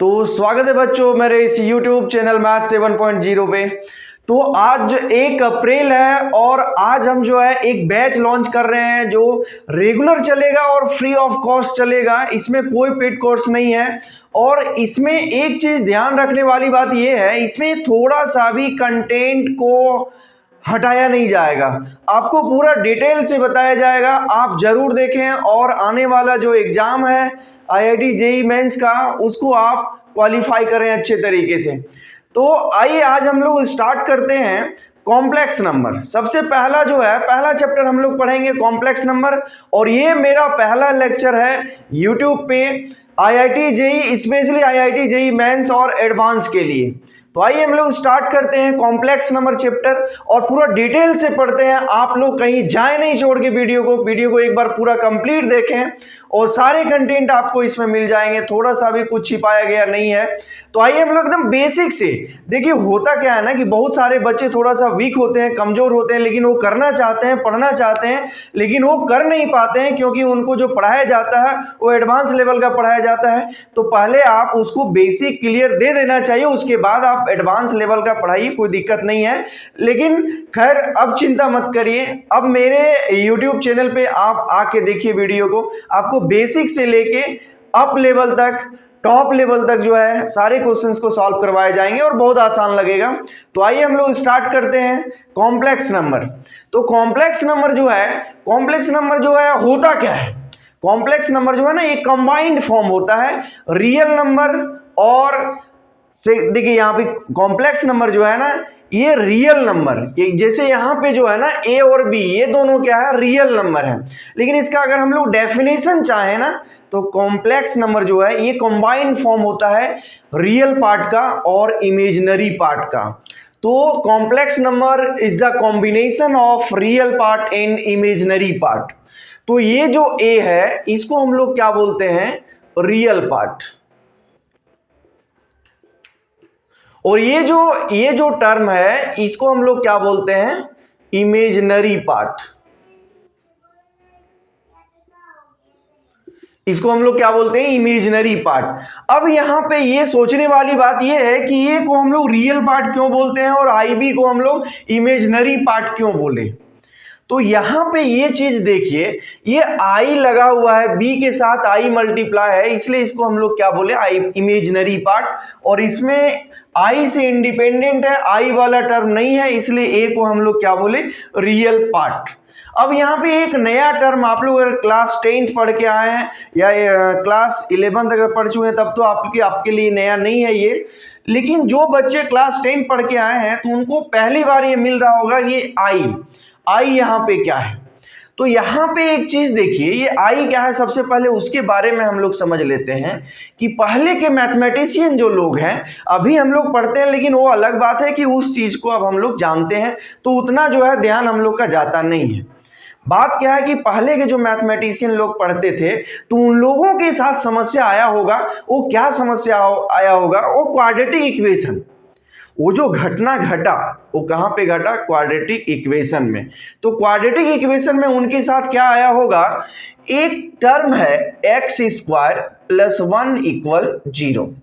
तो स्वागत है बच्चों मेरे इस YouTube चैनल मैथ 7.0 पे। तो आज 1 अप्रैल है और आज हम जो है एक बैच लॉन्च कर रहे हैं जो रेगुलर चलेगा और फ्री ऑफ कॉस्ट चलेगा। इसमें कोई पेड कोर्स नहीं है और इसमें एक चीज ध्यान रखने वाली बात यह है, इसमें थोड़ा सा भी कंटेंट को हटाया नहीं जाएगा, आपको पूरा डिटेल से बताया जाएगा। आप जरूर देखें और आने वाला जो एग्जाम है IIT JEE मेंस का उसको आप क्वालिफाई करें अच्छे तरीके से। तो आइए आज हम लोग स्टार्ट करते हैं कॉम्प्लेक्स नंबर। सबसे पहला जो है पहला चैप्टर हम लोग पढ़ेंगे कॉम्प्लेक्स नंबर और ये मेरा पहला लेक्चर है यूट्यूब पे IIT JEE, specially IIT JEE mains और एडवांस के लिए। तो आइए हम लोग स्टार्ट करते हैं कॉम्प्लेक्स नंबर चैप्टर और पूरा डिटेल से पढ़ते हैं। आप लोग कहीं जाए नहीं छोड़ के वीडियो को एक बार पूरा कंप्लीट देखें और सारे कंटेंट आपको इसमें मिल जाएंगे, थोड़ा सा भी कुछ छिपाया गया नहीं है। तो आइए हम लोग एकदम बेसिक से देखिए, होता क्या है ना कि बहुत सारे बच्चे थोड़ा सा वीक होते हैं, कमजोर होते हैं, लेकिन वो करना चाहते हैं, पढ़ना चाहते हैं, लेकिन वो कर नहीं पाते हैं क्योंकि उनको जो पढ़ाया जाता है वो एडवांस लेवल का पढ़ाया जाता है। तो पहले आप उसको बेसिक क्लियर दे देना चाहिए, उसके बाद आप एडवांस लेवल का पढ़ाइए, कोई दिक्कत नहीं है। लेकिन खैर अब चिंता मत करिए, अब मेरे YouTube चैनल पे आप आके देखिए वीडियो को, आपको बेसिक से लेके अप लेवल तक, टॉप लेवल तक जो है सारे क्वेश्चंस को सॉल्व करवाए जाएंगे और बहुत आसान लगेगा। तो आइए हम लोग स्टार्ट करते हैं कॉम्प्लेक्स नंबर। तो कॉम्प्लेक्स नंबर जो है होता क्या है? कॉम्प्लेक्स नंबर जो है ना, एक कंबाइंड फॉर्म होता है रियल नंबर और देखिए यहाँ पे कॉम्प्लेक्स नंबर जो है ना, ये रियल नंबर, जैसे यहाँ पे जो है ना A और B ये दोनों क्या है, रियल नंबर है। लेकिन इसका अगर हम लोग डेफिनेशन चाहें ना, तो कॉम्प्लेक्स नंबर जो है ये कंबाइंड फॉर्म होता है रियल पार्ट का और इमेजिनरी पार्ट का। तो complex number is the combination of real part and imaginary part. तो ये जो A है इसको हम लोग क्या बोलते हैं, रियल पार्ट, और ये जो टर्म है इसको हम लोग क्या बोलते हैं, इमेजिनरी पार्ट। इसको हम लोग क्या बोलते हैं, इमेजिनरी पार्ट। अब यहां पे ये सोचने वाली बात ये है कि ये को हम लोग रियल पार्ट क्यों बोलते हैं और IB को हम लोग इमेजिनरी पार्ट क्यों बोले। तो यहां पे ये चीज देखिए, ये I लगा हुआ है, B के साथ I मल्टीप्लाई है, इसलिए इसको हम लोग क्या बोले, इमेजिनरी पार्ट। और इसमें I से इंडिपेंडेंट है, I वाला टर्म नहीं है, इसलिए A को हम लोग क्या बोले, रियल पार्ट। अब यहाँ पे एक नया टर्म, आप लोग अगर क्लास 10th पढ़ के आए हैं या क्लास 11th अगर पढ़ चुके हैं तब तो आपके लिए नया नहीं है ये, लेकिन जो बच्चे क्लास 10 पढ़ के आए हैं तो उनको पहली बार ये मिल रहा होगा, ये I यहाँ पे क्या है। तो यहाँ पे एक चीज देखिए, ये I क्या है, सबसे पहले उसके बारे में हम लोग समझ लेते हैं कि पहले के मैथमेटिशियन जो लोग हैं, अभी हम लोग पढ़ते हैं लेकिन वो अलग बात है कि उस चीज को अब हम लोग जानते हैं तो उतना जो है ध्यान हम लोग का जाता नहीं है। बात क्या है कि पहले के जो मैथमेटिशियन लोग पढ़ते थे तो उन लोगों के साथ समस्या आया होगा। वो क्या समस्या आया होगा, वो क्वाड्रेटिक इक्वेशन, वो जो घटना घटा वो कहाँ पे घटा, क्वाड्रेटिक इक्वेशन में। तो क्वाड्रेटिक इक्वेशन में उनके साथ क्या आया होगा, एक टर्म है x² + 1 = 0।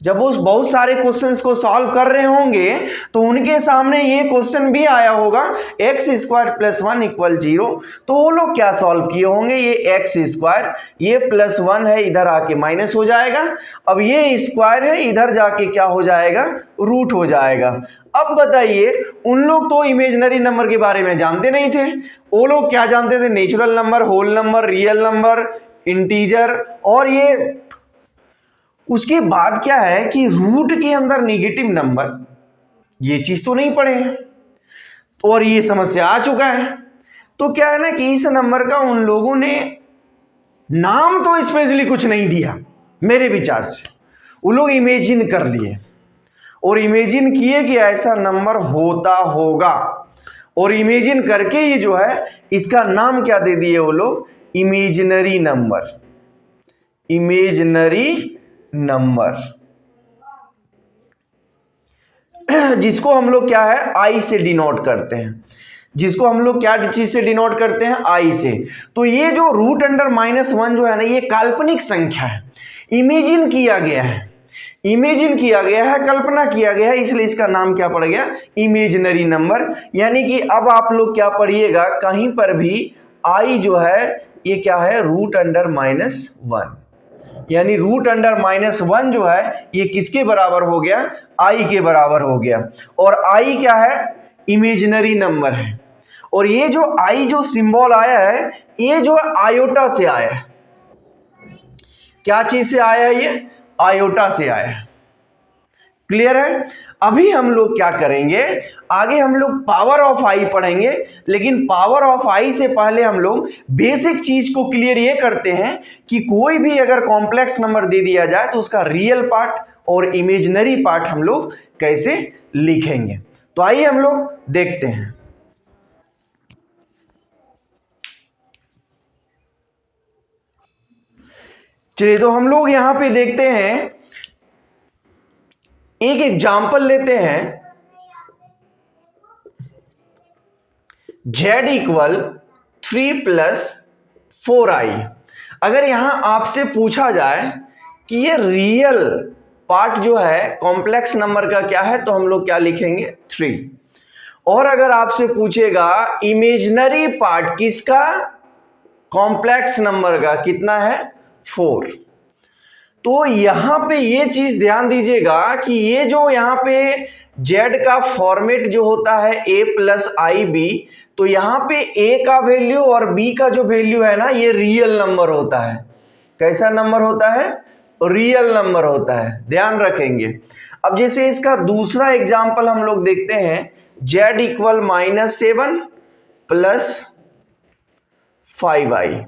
जब वो बहुत सारे क्वेश्चंस को सॉल्व कर रहे होंगे तो उनके सामने ये क्वेश्चन भी आया होगा x² + 1 = 0। तो वो लोग क्या सॉल्व किए होंगे, ये x², ये +1 है, इधर आके माइनस हो जाएगा। अब ये स्क्वायर है, इधर जाके क्या हो जाएगा, रूट हो जाएगा। अब बताइए, उन लोग तो इमेजिनरी नंबर के बारे में जानते नहीं थे, वो लोग क्या जानते थे, natural number, whole number, real number, integer. और ये उसके बाद क्या है कि रूट के अंदर नेगेटिव नंबर, ये चीज तो नहीं पढ़े हैं और ये समस्या आ चुका है। तो क्या है ना कि इस नंबर का उन लोगों ने नाम तो स्पेशली कुछ नहीं दिया, मेरे विचार से वो लोग इमेजिन कर लिए और इमेजिन किए कि ऐसा नंबर होता होगा, और इमेजिन करके ये जो है इसका नाम क्या दे दिए वो लोग, इमेजिनरी नंबर। इमेजिनरी नंबर जिसको हम लोग क्या है, I से डिनोट करते हैं, जिसको हम लोग क्या चीज से डिनोट करते हैं, I से। तो ये जो √(-1) जो है ना, ये काल्पनिक संख्या है, इमेजिन किया गया है, इमेजिन किया गया है, कल्पना किया गया है, इसलिए इसका नाम क्या पड़ गया, इमेजिनरी नंबर। यानी कि अब आप लोग क्या पढ़िएगा, कहीं पर भी आई जो है ये क्या है, रूट अंडर -1, यानी रूट अंडर -1 जो है ये किसके बराबर हो गया, आई के बराबर हो गया। और आई क्या है, इमेजिनरी नंबर है। और ये जो आई जो सिंबल आया है ये जो आयोटा से आया है, क्या चीज से आया है, ये आयोटा से आया है। क्लियर है। अभी हम लोग क्या करेंगे, आगे हम लोग पावर ऑफ आई पढ़ेंगे, लेकिन पावर ऑफ आई से पहले हम लोग बेसिक चीज को क्लियर ये करते हैं कि कोई भी अगर कॉम्प्लेक्स नंबर दे दिया जाए तो उसका रियल पार्ट और इमेजिनरी पार्ट हम लोग कैसे लिखेंगे। तो आइए हम लोग देखते हैं। चलिए तो हम लोग यहां पे देखते हैं, एक एग्जाम्पल लेते हैं, z इक्वल 3 + 4i। अगर यहां आपसे पूछा जाए कि ये रियल पार्ट जो है कॉम्प्लेक्स नंबर का क्या है, तो हम लोग क्या लिखेंगे, 3। और अगर आपसे पूछेगा इमेजिनरी पार्ट किसका, कॉम्प्लेक्स नंबर का, कितना है, 4। तो यहां पे ये चीज ध्यान दीजिएगा कि ये जो यहां पे z का फॉर्मेट जो होता है a + ib, तो यहां पे a का वैल्यू और b का जो वैल्यू है ना, ये रियल नंबर होता है। कैसा नंबर होता है, रियल नंबर होता है, ध्यान रखेंगे। अब जैसे इसका दूसरा एग्जांपल हम लोग देखते हैं, z इक्वल -7 + 5i।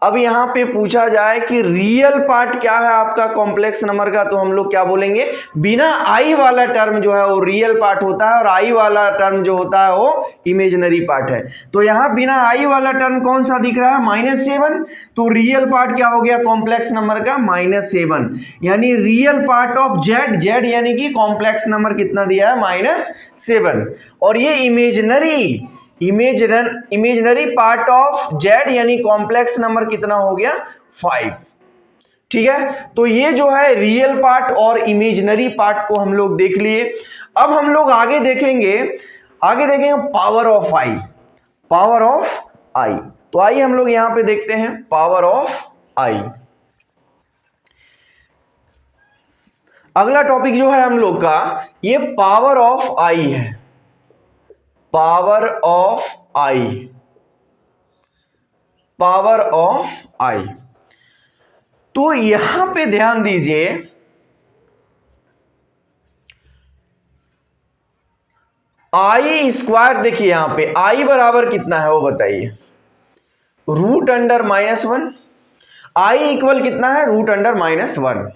अब यहां पे पूछा जाए कि रियल पार्ट क्या है आपका कॉम्प्लेक्स नंबर का, तो हम लोग क्या बोलेंगे, बिना आई वाला टर्म जो है वो रियल पार्ट होता है और आई वाला टर्म जो होता है वो इमेजिनरी पार्ट है। तो यहां बिना आई वाला टर्म कौन सा दिख रहा है, -7, तो रियल पार्ट क्या हो गया कॉम्प्लेक्स नंबर का, -7। यानी रियल पार्ट ऑफ z यानी कि कॉम्प्लेक्स नंबर कितना दिया है, -7। और ये इमेजिनरी पार्ट ऑफ z यानी कॉम्प्लेक्स नंबर कितना हो गया, 5। ठीक है, तो ये जो है रियल पार्ट और इमेजिनरी पार्ट को हम लोग देख लिए। अब हम लोग आगे देखेंगे power of I, power of I. तो आइए हम लोग यहां पे देखते हैं पावर ऑफ आई। अगला टॉपिक जो है हम लोग का, ये पावर ऑफ आई है, power of I, power of I. तो यहां पे ध्यान दीजिए, आई स्क्वायर, देखिए यहां पे आई बराबर कितना है वो बताइए, रूट अंडर -1। आई इक्वल कितना है, रूट अंडर -1।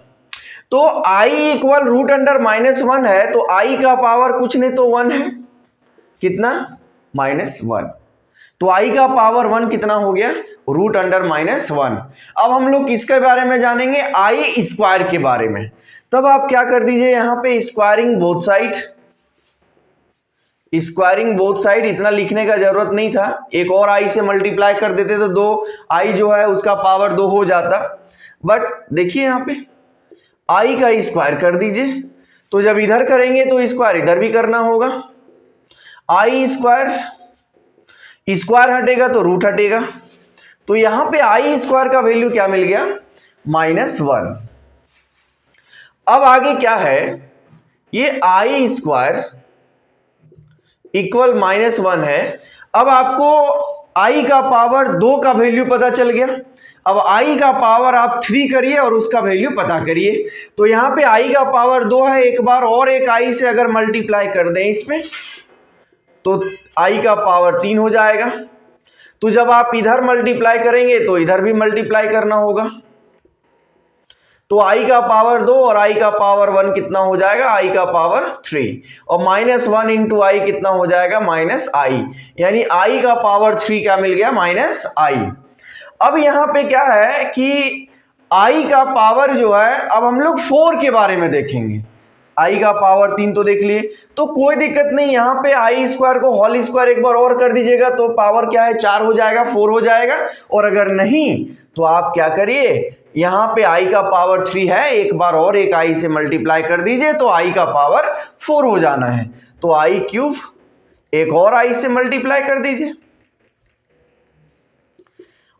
तो आई इक्वल रूट अंडर -1 है, तो आई का पावर कुछ नहीं तो 1 है, कितना, -1। तो आई का पावर 1 कितना हो गया, रूट अंडर -1। अब हम लोग किसके बारे में जानेंगे, आई स्क्वायर के बारे में। तब आप क्या कर दीजिए, यहां पे squaring both side, squaring both side, इतना लिखने का जरूरत नहीं था, एक और आई से मल्टीप्लाई कर देते तो 2 आई जो है उसका पावर 2 हो जाता। बट देखिए यहां पे आई का स्क्वायर कर दीजिए, तो जब इधर करेंगे तो स्क्वायर इधर भी करना होगा। आई स्क्वायर, स्क्वायर हटेगा तो रूट हटेगा, तो यहां पे आई स्क्वायर का वैल्यू क्या मिल गया, -1। अब आगे क्या है, ये आई स्क्वायर इक्वल -1 है। अब आपको आई का पावर 2 का वैल्यू पता चल गया। अब आई का पावर आप 3 करिए और उसका वैल्यू पता करिए। तो यहां पे आई का पावर 2 है, एक बार और एक आई से अगर मल्टीप्लाई कर दें इसमें, तो आई का पावर 3 हो जाएगा। तो जब आप इधर मल्टीप्लाई करेंगे तो इधर भी मल्टीप्लाई करना होगा, तो आई का पावर 2 और आई का पावर 1 कितना हो जाएगा, आई का पावर 3, और -1 इंटू आई कितना हो जाएगा, -i, यानी आई का पावर 3 क्या मिल गया, -i। अब यहां पे क्या है कि आई का पावर जो है, अब हम लोग 4 के बारे में देखेंगे। आई का पावर 3 तो देख लिए, तो कोई दिक्कत नहीं, यहां पे आई स्क्वायर को होल स्क्वायर एक बार और कर दीजिएगा तो पावर क्या है, 4 हो जाएगा, 4 हो जाएगा। और अगर नहीं तो आप क्या करिए यहाँ पे i का पावर 3 है, एक बार और एक i से मल्टीप्लाई कर दीजिए तो i का पावर 4 हो जाना है, तो i क्यूब एक और i से मल्टीप्लाई कर दीजिए,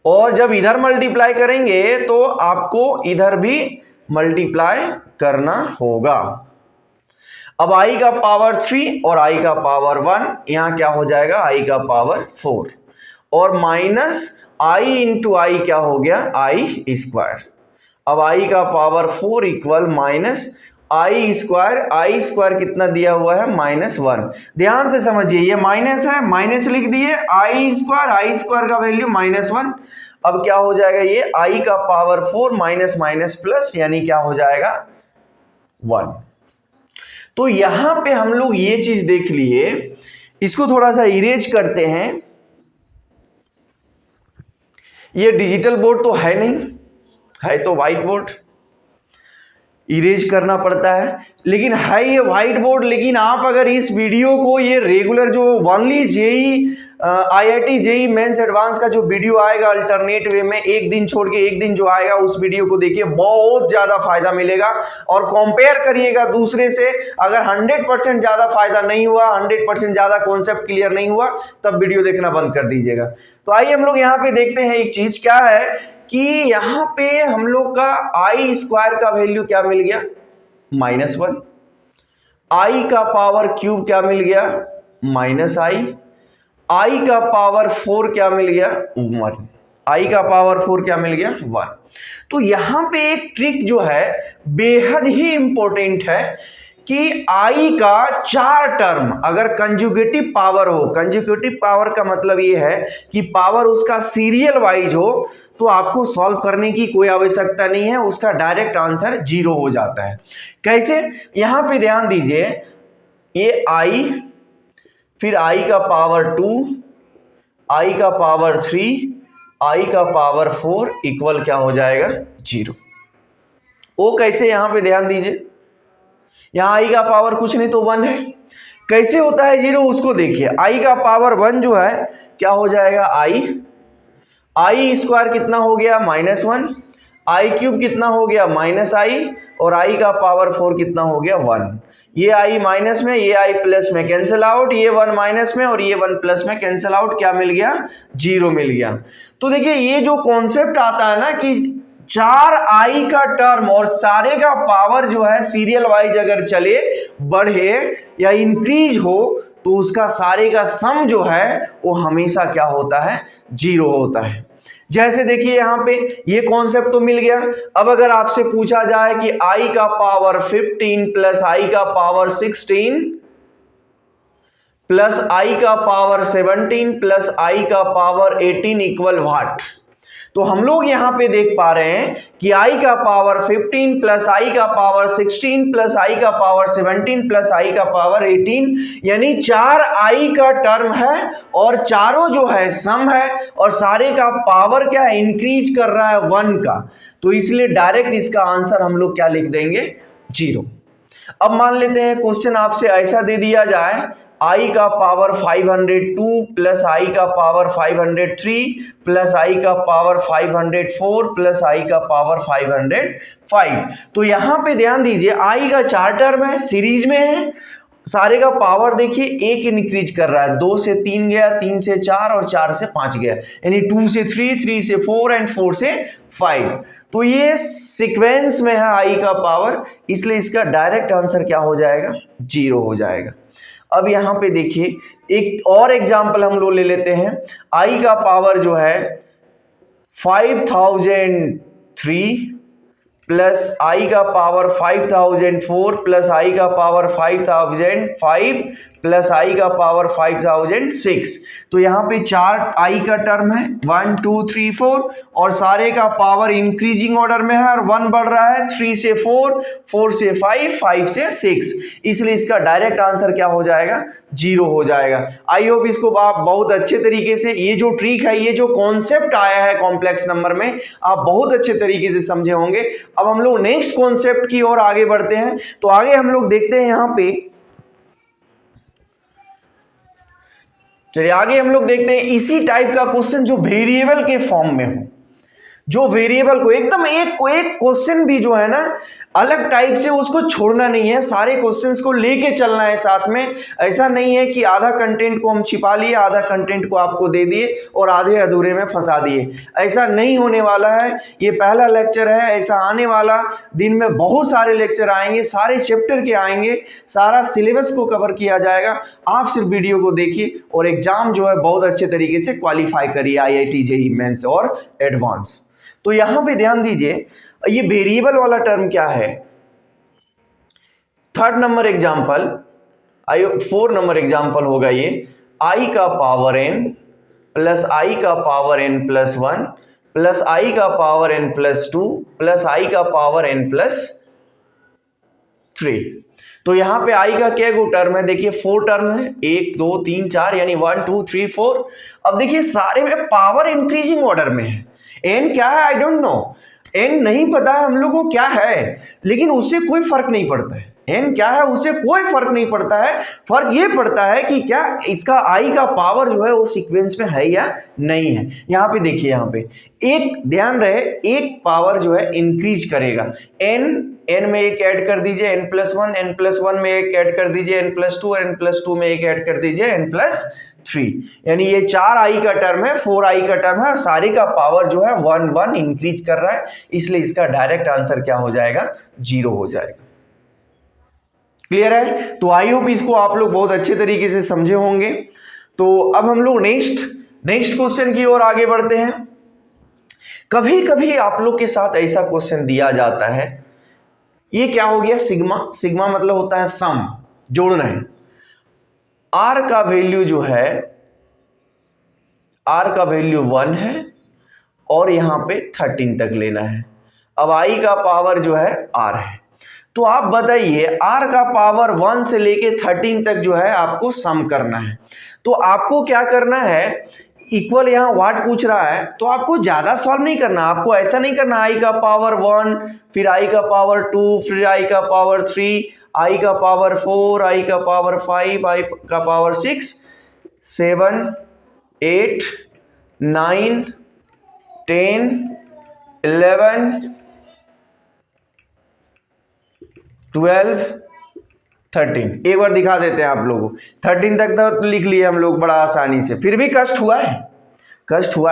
और जब इधर मल्टीप्लाई करेंगे तो आपको इधर भी मल्टीप्लाई करना होगा। अब i का पावर 3 और i का पावर 1, यहां क्या हो जाएगा i का पावर 4 और माइनस i इंटू आई क्या हो गया i स्क्वायर। अब i का पावर 4 इक्वल माइनस आई स्क्वायर कितना दिया हुआ है -1। ध्यान से समझिए, ये माइनस है, माइनस लिख दिए, आई स्क्वायर का वैल्यू -1। अब क्या हो जाएगा, ये i का पावर 4 माइनस माइनस प्लस यानी क्या हो जाएगा 1। तो यहां पे हम लोग ये चीज देख लिए, इसको थोड़ा सा इरेज करते हैं। ये डिजिटल बोर्ड तो है नहीं, है तो व्हाइट बोर्ड, इरेज करना पड़ता है, लेकिन है ये व्हाइट बोर्ड। लेकिन आप अगर इस वीडियो को ये रेगुलर जो only JEE IIT JEE mains advance का जो वीडियो आएगा अल्टरनेट वे में, एक दिन छोड़ के एक दिन जो आएगा उस वीडियो को देखिए, बहुत ज्यादा फायदा मिलेगा। और कंपेयर करिएगा दूसरे से, अगर 100% ज्यादा फायदा नहीं हुआ, 100% ज्यादा कॉन्सेप्ट क्लियर नहीं हुआ, तब वीडियो देखना बंद कर दीजिएगा। तो आइए हम लोग यहाँ पे देखते हैं एक चीज क्या है कि यहां पे हम लोग का i स्क्वायर का वैल्यू क्या मिल गया -1, i का पावर क्यूब क्या मिल गया -i का पावर 4 क्या मिल गया 1, i का पावर 4 क्या मिल गया 1। तो यहां पे एक ट्रिक जो है बेहद ही इंपॉर्टेंट है कि i का 4 टर्म अगर कंजुगेटिव पावर हो, कंजुगेटिव पावर का मतलब ये है कि पावर उसका सीरियल वाइज हो, तो आपको सॉल्व करने की कोई आवश्यकता नहीं है, उसका डायरेक्ट आंसर 0 हो जाता है। कैसे, यहां पे ध्यान दीजिए, ये i, फिर i का पावर 2, i का पावर 3, i का पावर 4 इक्वल क्या हो जाएगा 0। वो कैसे, यहां पे ध्यान दीजिए, यहां i का पावर कुछ नहीं तो 1 है, कैसे होता है 0 उसको देखिए। i का पावर 1 जो है क्या हो जाएगा i स्क्वायर कितना हो गया -1, i क्यूब कितना हो गया -i, और i का पावर 4 कितना हो गया 1। ये i माइनस में, ये i प्लस में कैंसिल आउट, ये 1 माइनस में और ये 1 प्लस में कैंसिल आउट, क्या मिल गया 0 मिल गया। तो देखिए ये जो कॉन्सेप्ट आता है ना कि 4 i का टर्म और सारे का पावर जो है सीरियल वाइज अगर चले, बढ़े या इंक्रीज हो, तो उसका सारे का सम जो है वो हमेशा क्या होता है 0 होता है। जैसे देखिए यहां पे ये कॉन्सेप्ट तो मिल गया। अब अगर आपसे पूछा जाए कि i का पावर 15 प्लस i का पावर 16 प्लस i का पावर 17 प्लस i का पावर 18 इक्वल व्हाट, तो हम लोग यहां पे देख पा रहे हैं कि i का पावर 15 प्लस i का पावर 16 प्लस i का पावर 17 प्लस i का पावर 18, यानी 4 i का टर्म है और चारों जो है सम है और सारे का पावर क्या है इंक्रीज कर रहा है 1 का, तो इसलिए डायरेक्ट इसका आंसर हम लोग क्या लिख देंगे 0। अब मान लेते हैं क्वेश्चन आपसे ऐसा दे दिया जाए, i का पावर 502 प्लस i का पावर 503 प्लस i का पावर 504 प्लस i का पावर 505। तो यहां पे ध्यान दीजिए i का 4 टर्म है, सीरीज में है, सारे का पावर देखिए एक इंक्रीज कर रहा है, 2 से 3 गया, 3 से 4 और 4 से 5 गया, यानी 2 से 3, 3 से 4 एंड 4 से 5। तो ये सीक्वेंस में है i का पावर, इसलिए इसका डायरेक्ट आंसर क्या हो जाएगा 0 हो जाएगा। अब यहां पे देखिए एक और एग्जांपल हम लोग ले लेते हैं, i का पावर जो है 5003 प्लस i का पावर 5004 प्लस i का पावर 5005 प्लस i का पावर 5006। तो यहाँ पे 4 i का टर्म है 1 2 3 4 और सारे का पावर इंक्रीजिंग ऑर्डर में है और 1 बढ़ रहा है 3 से 4, 4 से 5, 5 से 6, इसलिए इसका डायरेक्ट आंसर क्या हो जाएगा 0 हो जाएगा। आई होप इसको आप बहुत अच्छे तरीके से, ये जो ट्रिक है, ये जो कॉन्सेप्ट आया है कॉम्प्लेक्स नंबर में, आप बहुत अच्छे तरीके से समझे होंगे। अब हम लोग नेक्स्ट कॉन्सेप्ट की ओर आगे बढ़ते हैं। तो आगे हम लोग देखते हैं यहां पे, चलिए आगे हम लोग देखते हैं इसी टाइप का क्वेश्चन जो वेरिएबल के फॉर्म में हो। जो वेरिएबल को एकदम एक क्वेश्चन भी जो है ना अलग टाइप से उसको छोड़ना नहीं है, सारे क्वेश्चंस को लेके चलना है साथ में। ऐसा नहीं है कि आधा कंटेंट को हम छिपा लिए, आधा कंटेंट को आपको दे दिए और आधे अधूरे में फंसा दिए, ऐसा नहीं होने वाला है। ये पहला लेक्चर है, ऐसा आने वाला दिन में बहुत सारे लेक्चर आएंगे, सारे चैप्टर के आएंगे, सारा सिलेबस को कवर किया जाएगा। आप सिर्फ वीडियो को देखिए और एग्जाम जो है बहुत अच्छे तरीके से क्वालिफाई करिए IIT JEE मेंस और एडवांस। तो यहां पे ध्यान दीजिए, ये वेरिएबल वाला टर्म क्या है। 3rd number example, 4 number example होगा ये, i का पावर n प्लस i का power n plus 1 plus i का power n plus 2 plus i का पावर n प्लस 3। तो यहां पे i का क्या गो टर्म है, देखिए 4 टर्म है, 1 2 3 4, यानी 1 2 3 4। अब देखिए सारे में पावर इंक्रीजिंग ऑर्डर में है। n क्या है आई डोंट नो, n नहीं पता है हम लोग को क्या है, लेकिन उससे कोई फर्क नहीं पड़ता है। n क्या है उससे कोई फर्क नहीं पड़ता है, फर्क ये पड़ता है कि क्या इसका i का पावर जो है वो सीक्वेंस में है या नहीं है। यहाँ पे देखिए, यहाँ पे एक ध्यान रहे, एक पावर जो है इंक्रीज करेगा, n में एक ऐड कर दीजिए n+1, n+1 में एक ऐड कर दीजिए n+2 और n+2 में एक ऐड कर दीजिए n+3, यानी ये 4i का टर्म है, 4i का टर्म है और सारे का पावर जो है 1 1 इंक्रीज कर रहा है, इसलिए इसका डायरेक्ट आंसर क्या हो जाएगा, 0 हो जाएगा। क्लियर है। तो आई होप इसको आप लोग बहुत अच्छे तरीके से समझे होंगे। तो अब हम लोग नेक्स्ट क्वेश्चन की ओर आगे बढ़ते हैं। कभी कभी आप लोग के साथ ऐसा क्वेश्चन दिया जाता है, ये क्या हो गया, सिग्मा मतलब होता है सम, जोड़ना है। r का वैल्यू जो है, r का वैल्यू 1 है और यहां पे 13 तक लेना है। अब i का पावर जो है r है, तो आप बताइए r का पावर 1 से लेके 13 तक जो है आपको सम करना है। तो आपको क्या करना है, इक्वल यहाँ व्हाट पूछ रहा है, तो आपको ज्यादा सॉल्व नहीं करना, आपको ऐसा नहीं करना i का पावर 1 फिर i का पावर 2 फिर i का पावर 3 i का पावर 4 i का पावर 5 i का पावर 6 7 8 9 10 11 12 13। एक बार दिखा देते हैं आप लोगों को, 13 तक तो लिख लिए हम लोग बड़ा आसानी से, फिर भी कष्ट हुआ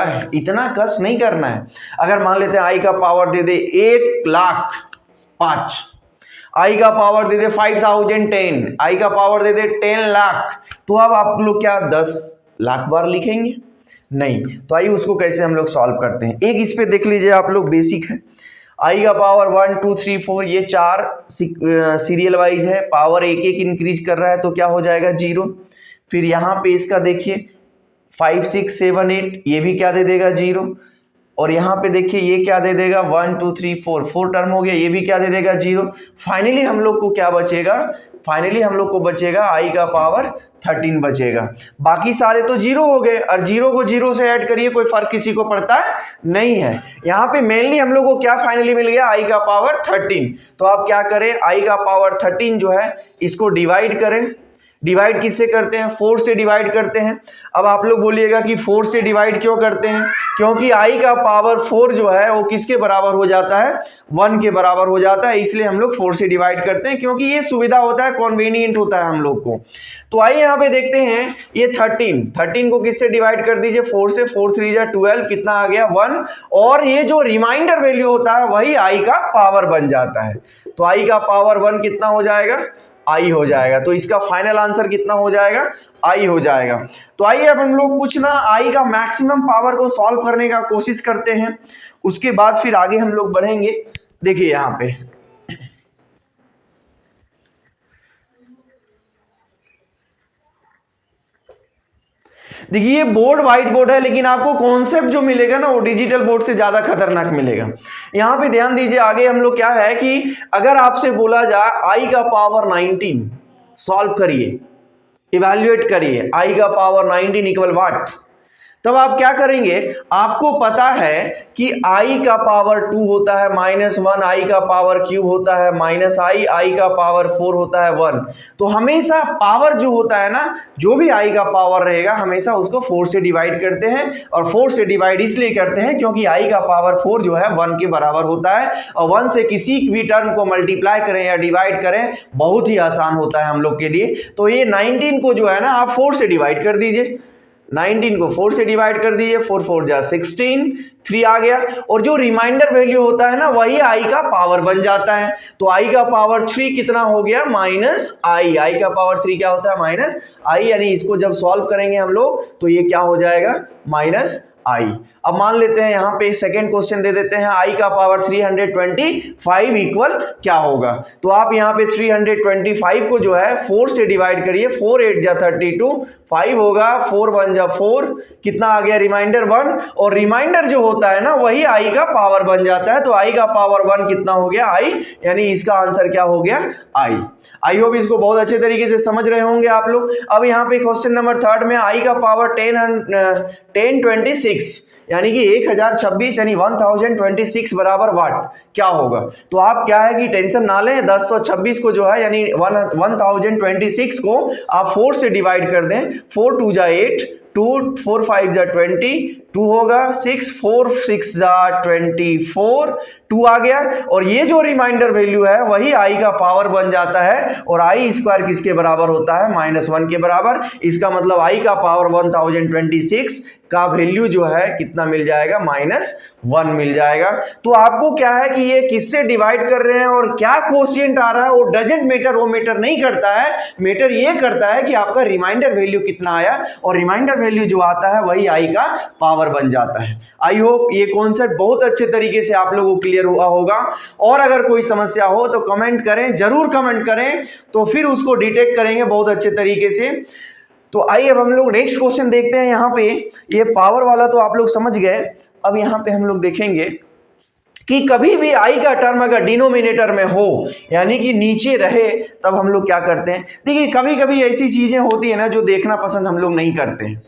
है, इतना कष्ट नहीं करना है। अगर मान लेते हैं i का पावर दे दे 1,05,000, i का पावर दे दे 5010, i का पावर दे दे 10 लाख, तो अब आप लोग क्या 10 लाख बार लिखेंगे? नहीं। तो आइए उसको कैसे हम लोग सॉल्व करते हैं। एक इस पे देख लीजिए आप लोग, बेसिक है, i का पावर 1 2 3 4, ये 4 सीरियल वाइज है, पावर एक एक इंक्रीज कर रहा है, तो क्या हो जाएगा 0। फिर यहाँ पे इसका देखिए 5 6 7 8, ये भी क्या दे देगा 0। और यहाँ पे देखिए ये क्या दे देगा 1 2 3 4, 4 टर्म हो गया, ये भी क्या दे देगा 0। फाइनली हम लोग को क्या बचेगा, फाइनली हम लोग को बचेगा i का पावर 13 बचेगा। बाकी सारे तो 0 हो गए, और 0 को 0 से ऐड करिए, कोई फर्क किसी को पड़ता नहीं है। यहाँ पे मेनली हम लोग को क्या फाइनली मिल गया, i का पावर 13। तो आप क्या करें, i का पावर 13 जो है इसको डिवाइड करें। डिवाइड किससे करते हैं, 4 से डिवाइड करते हैं। अब आप लोग बोलिएगा कि 4 से डिवाइड क्यों करते हैं, क्योंकि i का पावर 4 जो है वो किसके बराबर हो जाता है, 1 के बराबर हो जाता है, इसलिए हम लोग 4 से डिवाइड करते हैं, क्योंकि ये सुविधा होता है, कॉन्वीनियंट होता है हम लोग को। तो आइए यहाँ पे देखते हैं, ये 13 को किससे डिवाइड कर दीजिए, 4 से, 4 3 जा 12, कितना आ गया 1, और ये जो रिमाइंडर वैल्यू होता है वही i का पावर बन जाता है। तो i का पावर 1 कितना हो जाएगा, i हो जाएगा। तो इसका फाइनल आंसर कितना हो जाएगा, i हो जाएगा। तो आइए अब हम लोग कुछ ना i का मैक्सिमम पावर को सॉल्व करने का कोशिश करते हैं, उसके बाद फिर आगे हम लोग बढ़ेंगे। देखिए यहाँ पे देखिए, ये बोर्ड व्हाइट बोर्ड है, लेकिन आपको कॉन्सेप्ट जो मिलेगा ना वो डिजिटल बोर्ड से ज्यादा खतरनाक मिलेगा। यहाँ पे ध्यान दीजिए, आगे हम लोग क्या है कि अगर आपसे बोला जाए i का पावर 19 सॉल्व करिए, इवैल्यूएट करिए, i का पावर 19 इक्वल व्हाट, तब आप क्या करेंगे, आपको पता है कि i का पावर 2 होता है -1, i का पावर क्यूब होता है -i का पावर 4 होता है 1। तो हमेशा पावर जो होता है ना, जो भी i का पावर रहेगा हमेशा उसको 4 से डिवाइड करते हैं, और 4 से डिवाइड इसलिए करते हैं क्योंकि i का पावर 4 जो है 1 के बराबर होता है, और 1 से किसी भी टर्म को मल्टीप्लाई करें या डिवाइड करें बहुत ही आसान होता है हम लोग के लिए। तो ये 19 को जो है ना आप 4 से डिवाइड कर दीजिए, 19 को 4 से डिवाइड कर दीजिए, 4 4 जा 16, 3 आ गया, और जो रिमाइंडर वैल्यू होता है ना वही i का पावर बन जाता है। तो i का पावर 3 कितना हो गया, -i का पावर 3 क्या होता है, -i, यानी इसको जब सॉल्व करेंगे हम लोग तो ये क्या हो जाएगा, -i। अब मान लेते हैं यहाँ पे सेकेंड क्वेश्चन दे देते हैं, i का पावर 325 इक्वल क्या होगा। तो आप यहाँ पे 325 को जो है 4 से डिवाइड करिए, 4 8 जा 32, 5 होगा, 4 1 जा 4, कितना आ गया, रिमाइंडर 1, और रिमाइंडर जो होता है ना वही i का पावर बन जाता है। तो i का पावर 1 कितना हो गया, i, यानी इसका आंसर क्या हो गया, i। आई होप इसको बहुत अच्छे तरीके से समझ रहे होंगे आप लोग। अब यहाँ पे क्वेश्चन नंबर 3 में i का पावर 1026 यानी कि 1026 यानी 1026 बराबर वाट क्या होगा। तो आप क्या है कि टेंशन ना लें, 1026 को जो है यानी 1026 को आप 4 से डिवाइड कर दें, 4 2 जा 8, 2 4 5 जा 20, 2 होगा, 6 4 6 जा 24, 2 आ गया, और ये जो रिमाइंडर वैल्यू है वही i का पावर बन जाता है, और i स्क्वायर किसके बराबर होता है, -1 के बराबर। इसका मतलब i का पावर 1026 का वैल्यू जो है कितना मिल जाएगा, -1 मिल जाएगा। तो आपको क्या है कि ये किससे डिवाइड कर रहे हैं और क्या कोशिएंट आ रहा है वो डजंट मैटर, वो मैटर नहीं करता है। मैटर ये करता है कि आपका रिमाइंडर वैल्यू कितना आया, और रिमाइंडर वैल्यू जो आता है वही i का पावर बन जाता है। आई होप ये कॉन्सेप्ट बहुत अच्छे तरीके से आप लोगों को क्लियर हुआ होगा, और अगर कोई समस्या हो तो कमेंट करें, जरूर कमेंट करें, तो फिर उसको डिटेक्ट करेंगे बहुत अच्छे तरीके से। तो आइए अब हम लोग नेक्स्ट क्वेश्चन देखते हैं। यहाँ पे ये पावर वाला तो आप लोग समझ गए। अब यहाँ पे हम लोग देखेंगे कि कभी भी i का टर्म अगर डिनोमिनेटर में हो यानी कि नीचे रहे तब हम लोग क्या करते हैं। देखिए कभी कभी ऐसी चीजें होती है ना जो देखना पसंद हम लोग नहीं करते हैं।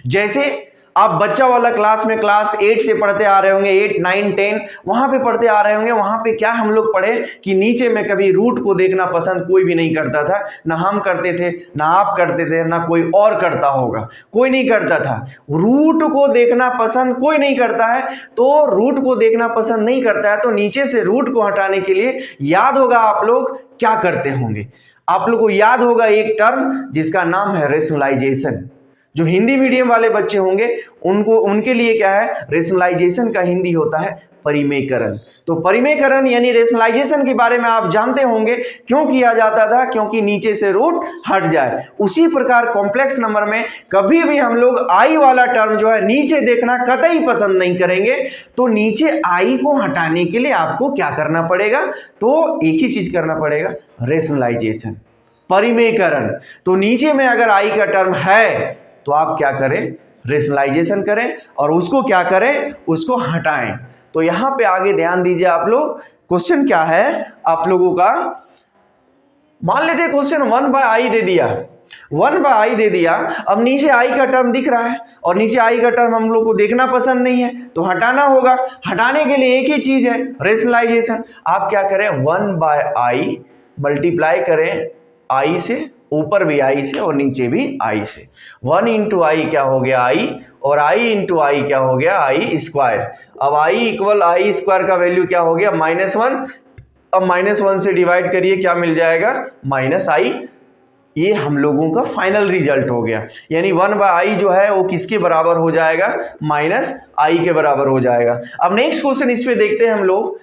जैसे आप बच्चा वाला क्लास में क्लास 8 से पढ़ते आ रहे होंगे, 8 9 10 वहां पे पढ़ते आ रहे होंगे। वहां पे क्या हम लोग पढ़े कि नीचे में कभी रूट को देखना पसंद कोई भी नहीं करता था, ना हम करते थे, ना आप करते थे, ना कोई और करता होगा, कोई नहीं करता था। रूट को देखना पसंद कोई नहीं करता है। तो रूट को देखना पसंद नहीं करता है तो नीचे से रूट को हटाने के लिए याद होगा आप लोग क्या करते होंगे। आप लोग को याद होगा एक टर्म जिसका नाम है रेशनलाइजेशन। जो हिंदी मीडियम वाले बच्चे होंगे उनके लिए क्या है, रेशनलाइजेशन का हिंदी होता है परिमेयकरण। तो परिमेयकरण यानी रेशनलाइजेशन के बारे में आप जानते होंगे क्यों किया जाता था, क्योंकि नीचे से रूट हट जाए। उसी प्रकार कॉम्प्लेक्स नंबर में कभी भी हम लोग i वाला टर्म जो है नीचे देखना कतई पसंद नहीं करेंगे। तो नीचे i को हटाने के लिए आपको क्या करना पड़ेगा, तो एक ही चीज करना पड़ेगा, रेशनलाइजेशन, परिमेयकरण। तो नीचे में अगर i का टर्म है तो आप क्या करें, रेशनलाइजेशन करें, और उसको क्या करें, उसको हटाएं। तो यहां पे आगे ध्यान दीजिए आप लोग। क्वेश्चन क्या है आप लोगों का, मान लेते हैं क्वेश्चन 1/i दे दिया, 1/i दे दिया। अब नीचे i का टर्म दिख रहा है और नीचे i का टर्म हम लोग को देखना पसंद नहीं है तो हटाना होगा। हटाने के लिए एक ही चीज है, रेशनलाइजेशन। आप क्या करें, 1/i मल्टीप्लाई करें i से, ऊपर भी i से और नीचे भी i से। 1 इंटू आई क्या हो गया i, और i इंटू आई क्या हो गया i स्क्वायर। अब i इक्वल i स्क्वायर का वैल्यू क्या हो गया, -1। अब -1 से डिवाइड करिए, क्या मिल जाएगा, -i। ये हम लोगों का फाइनल रिजल्ट हो गया। यानी 1/i जो है वो किसके बराबर हो जाएगा, -i के बराबर हो जाएगा। अब नेक्स्ट क्वेश्चन इस पे देखते हैं हम लोग।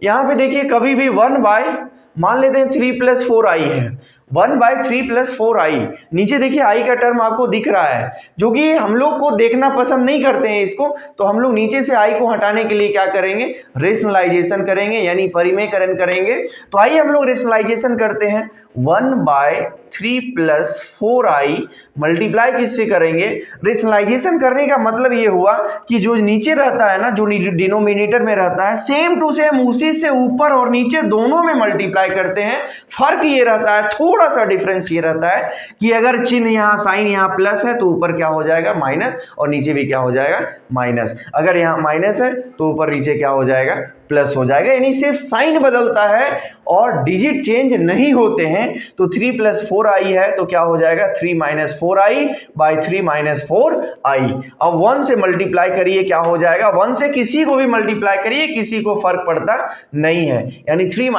यहाँ पे देखिए कभी भी 1/, मान लेते हैं 3 + 4i है, 1/3 + 4i। नीचे देखिए i का टर्म आपको दिख रहा है, जो कि हम लोग को देखना पसंद नहीं करते हैं इसको। तो हम लोग नीचे से i को हटाने के लिए क्या करेंगे, रेशनलाइजेशन करेंगे, यानी परिमेयकरण करेंगे। तो आइए हम लोग रेशनलाइजेशन करते हैं। 1/3 + 4i मल्टीप्लाई किससे करेंगे, रेशनलाइजेशन करने का मतलब ये हुआ कि जो नीचे रहता है ना, जो डिनोमिनेटर में रहता है, सेम टू सेम उसी से ऊपर और नीचे दोनों में मल्टीप्लाई करते हैं। फर्क ये रहता है, थोड़ा थोड़ा सा डिफरेंस ये रहता है कि अगर चिन्ह यहाँ साइन यहाँ प्लस है तो ऊपर क्या हो जाएगा माइनस, और नीचे भी क्या हो जाएगा माइनस। अगर यहाँ माइनस है तो ऊपर नीचे क्या हो जाएगा प्लस हो जाएगा। यानी सिर्फ साइन बदलता है और डिजिट चेंज नहीं होते हैं। तो 3 + 4i है तो क्या हो जाएगा 3 - 4i बाई 3 - 4i। अब 1 से मल्टीप्लाई करिए, क्या हो जाएगा 1 से किसी को भी मल्टीप्लाई करिए, किसी को फर्क पड़ता नहीं है, यानी 3 -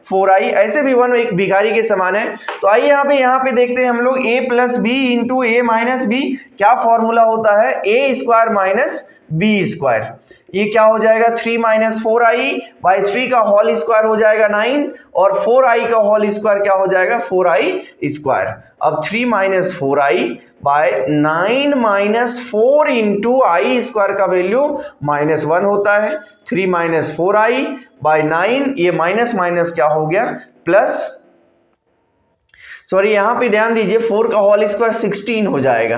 4i। ऐसे भी 1 एक भिखारी के समान है। तो आइए यहाँ पे देखते हैं हम लोग a + b into a - b क्या फॉर्मूला होता है, a² - b²। ये क्या हो जाएगा 3 - 4i बाई 3 का होल स्क्वायर हो जाएगा 9, और 4i का होल स्क्वायर क्या हो जाएगा 4i²। अब 3 - 4i बाय 9 - 4 इंटू i² का वैल्यू -1 होता है। 3 - 4i बाय 9, ये माइनस माइनस क्या हो गया प्लस, सॉरी यहां पे ध्यान दीजिए 4 का होल स्क्वायर 16 हो जाएगा,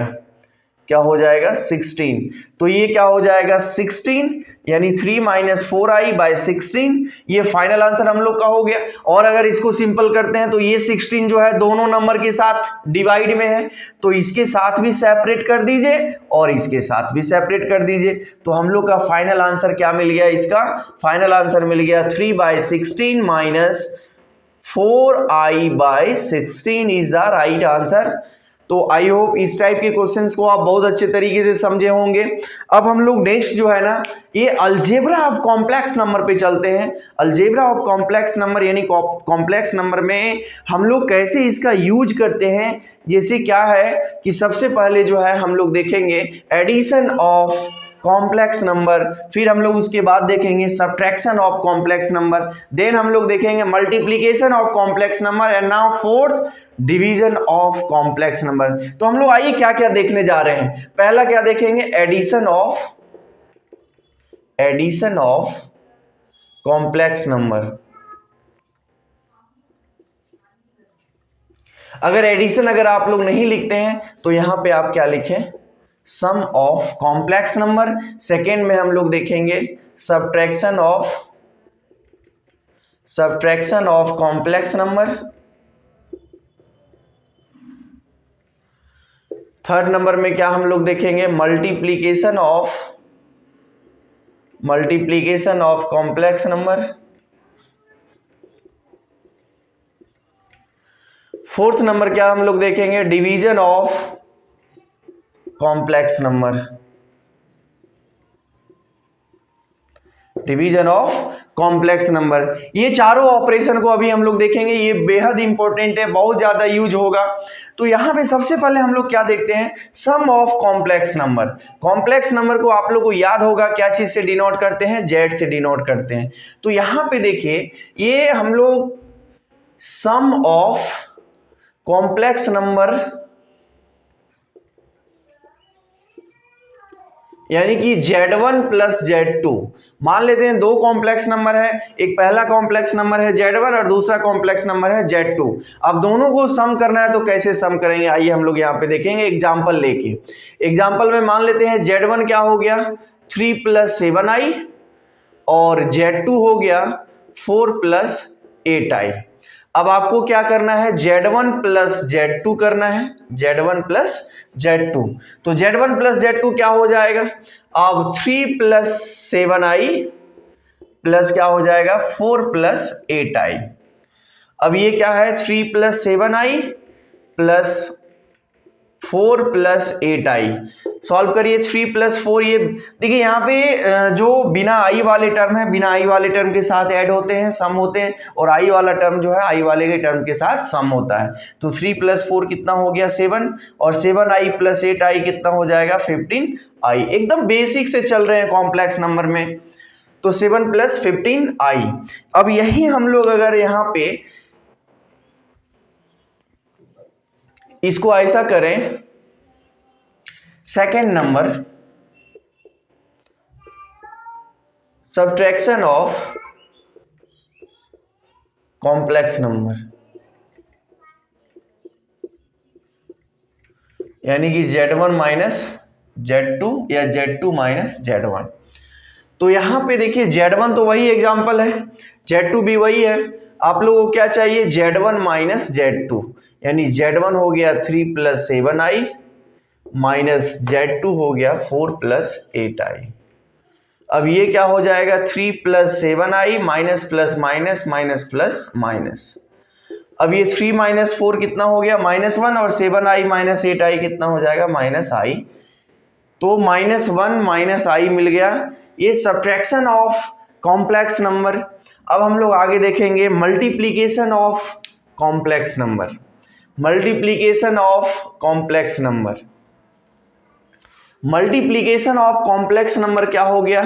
क्या हो जाएगा 16। तो ये क्या हो जाएगा 16, यानी 3 - 4i बाय 16। ये फाइनल आंसर हम लोग का हो गया। और अगर इसको सिंपल करते हैं तो ये 16 जो है दोनों नंबर के साथ डिवाइड में है, तो इसके साथ भी सेपरेट कर दीजिए और इसके साथ भी सेपरेट कर दीजिए। तो हम लोग का फाइनल आंसर क्या मिल गया, इसका फाइनल आंसर मिल गया 3/16 minus 4i by 16 is the right answer. तो आई होप इस टाइप के क्वेश्चंस को आप बहुत अच्छे तरीके से समझे होंगे। अब हम लोग नेक्स्ट जो है ना, ये अलजेब्रा ऑफ कॉम्प्लेक्स नंबर पे चलते हैं। अलजेब्रा ऑफ कॉम्प्लेक्स नंबर यानी कॉम्प्लेक्स नंबर में हम लोग कैसे इसका यूज करते हैं। जैसे क्या है कि सबसे पहले जो है हम लोग देखेंगे एडिशन ऑफ कॉम्प्लेक्स नंबर, फिर हम लोग उसके बाद देखेंगे subtraction of complex number, then हम लोग देखेंगे multiplication of complex number, and now fourth division of complex number. तो हम लोग आइए क्या क्या देखने जा रहे हैं। पहला क्या देखेंगे, एडिशन ऑफ कॉम्प्लेक्स नंबर। अगर एडिशन अगर आप लोग नहीं लिखते हैं तो यहां पे आप क्या लिखें, सम ऑफ कॉम्प्लेक्स नंबर। सेकेंड में हम लोग देखेंगे subtraction of complex number. Third number में क्या हम लोग देखेंगे, multiplication of complex number. Fourth number क्या हम लोग देखेंगे, division of complex number. Division of complex number, ये चारों ऑपरेशन को अभी हम लोग देखेंगे। ये बेहद इंपॉर्टेंट है, बहुत ज्यादा यूज होगा। तो यहां पे सबसे पहले हम लोग क्या देखते हैं, sum of complex number. Complex number को आप लोग को याद होगा क्या चीज से डिनोट करते हैं, जेड से डिनोट करते हैं। तो यहां पे देखिए ये हम लोग सम ऑफ कॉम्प्लेक्स नंबर यानी कि Z1 + Z2, मान लेते हैं दो कॉम्प्लेक्स नंबर है, एक पहला कॉम्प्लेक्स नंबर है Z1 और दूसरा कॉम्प्लेक्स नंबर है Z2। अब दोनों को सम करना है तो कैसे सम करेंगे, आइए हम लोग यहाँ पे देखेंगे एग्जांपल लेके। एग्जांपल में मान लेते हैं Z1 क्या हो गया 3 + 7i और Z2 हो गया 4 + 8i। अब आपको क्या करना है, Z1 + Z2 करना है, Z1 + Z2। तो Z1 + Z2 क्या हो जाएगा, अब 3 + 7i प्लस क्या हो जाएगा 4 + 8i। अब ये क्या है 3 + 7i प्लस 4 + 8i। सॉल्व करिए 3 + 4, ये देखिए यहाँ पे जो बिना आई वाले टर्म है, बिना आई वाले टर्म के साथ ऐड होते हैं, सम होते हैं, और आई वाला टर्म जो है आई वाले के टर्म के साथ सम होता है। तो 3 + 4 कितना हो गया 7, और 7i + 8i कितना हो जाएगा 15i। एकदम बेसिक से चल रहे हैं कॉम्प्लेक्स नंबर में। तो 7 + 15i। अब यही हम लोग अगर यहाँ पे इसको ऐसा करें, second number subtraction of complex number, यानी कि Z1 - Z2 या Z2 - Z1। तो यहां पे देखिए Z1 तो वही एग्जांपल है, Z2 भी वही है, आप लोगों को क्या चाहिए, Z1 माइनस Z2, यानी Z1 हो गया 3 प्लस 7i माइनस Z2 हो गया 4 प्लस 8i। अब ये क्या हो जाएगा, 3 plus 7i minus plus minus minus plus minus. अब ये 3 माइनस 4 कितना हो गया, -1, और 7i माइनस 8i कितना हो जाएगा, -i। तो -1 माइनस i मिल गया। ये सब्ट्रैक्शन ऑफ कॉम्प्लेक्स नंबर। अब हम लोग आगे देखेंगे multiplication of complex number. Multiplication of complex number, multiplication of complex number क्या हो गया,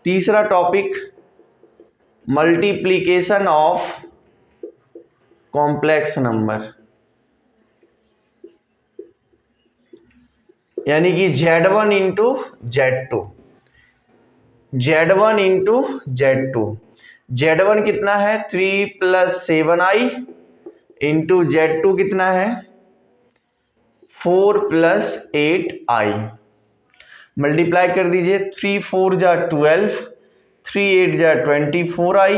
तीसरा topic, multiplication of complex number, यानी कि Z1 into Z2, Z1 into Z2। Z1 कितना है, 3 प्लस 7i इंटू Z2 कितना है, 4 प्लस 8i। मल्टीप्लाई कर दीजिए, 3 4 जा 12, 3 8 जा 24i,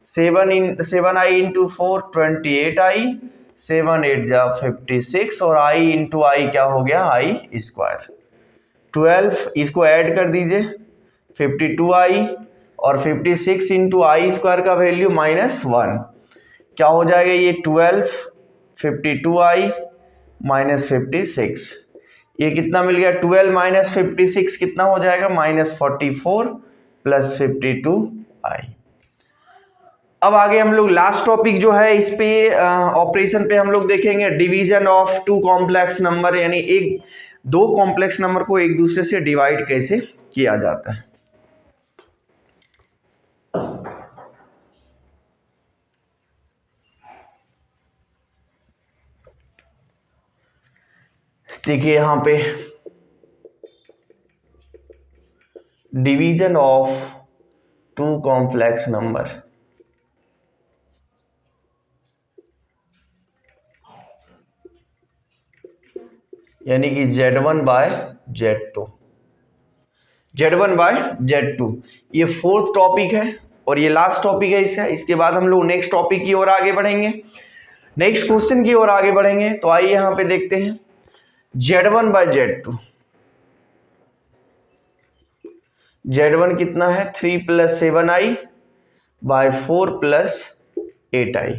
7i इंटू 4 28i, 7 8 जा 56, और i इंटू आई क्या हो गया, i स्क्वायर। 12 इसको ऐड कर दीजिए, 52i, और 56 इंटू आई स्क्वायर का वैल्यू -1, क्या हो जाएगा ये 12 52i माइनस 56, ये कितना मिल गया, 12 माइनस 56 कितना हो जाएगा, -44 प्लस 52i। अब आगे हम लोग लास्ट टॉपिक जो है इस पे ऑपरेशन पे हम लोग देखेंगे division of two complex number, यानी एक दो कॉम्प्लेक्स नंबर को एक दूसरे से डिवाइड कैसे किया जाता है। देखिए यहां पे division of two complex number, यानी कि Z1 by Z2, Z1 by Z2, ये फोर्थ टॉपिक है और ये लास्ट टॉपिक है इसका। इसके बाद हम लोग नेक्स्ट टॉपिक की ओर आगे बढ़ेंगे, नेक्स्ट क्वेश्चन की ओर आगे बढ़ेंगे। तो आइए यहां पे देखते हैं Z1 बाय Z2। Z1 कितना है, 3 plus 7i bye 4 plus 8i।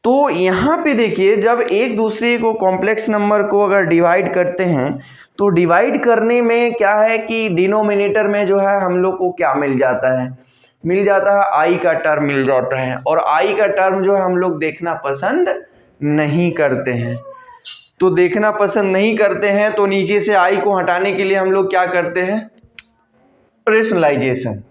तो यहां पे देखिए, जब एक दूसरे को कॉम्प्लेक्स नंबर को अगर डिवाइड करते हैं तो डिवाइड करने में क्या है कि डिनोमिनेटर में जो है हम लोग को क्या मिल जाता है, मिल जाता है i का टर्म मिल जाता है, और i का टर्म जो है हम लोग देखना पसंद नहीं करते हैं। तो देखना पसंद नहीं करते हैं तो नीचे से i को हटाने के लिए हम लोग क्या करते हैं, रेशनलाइजेशन।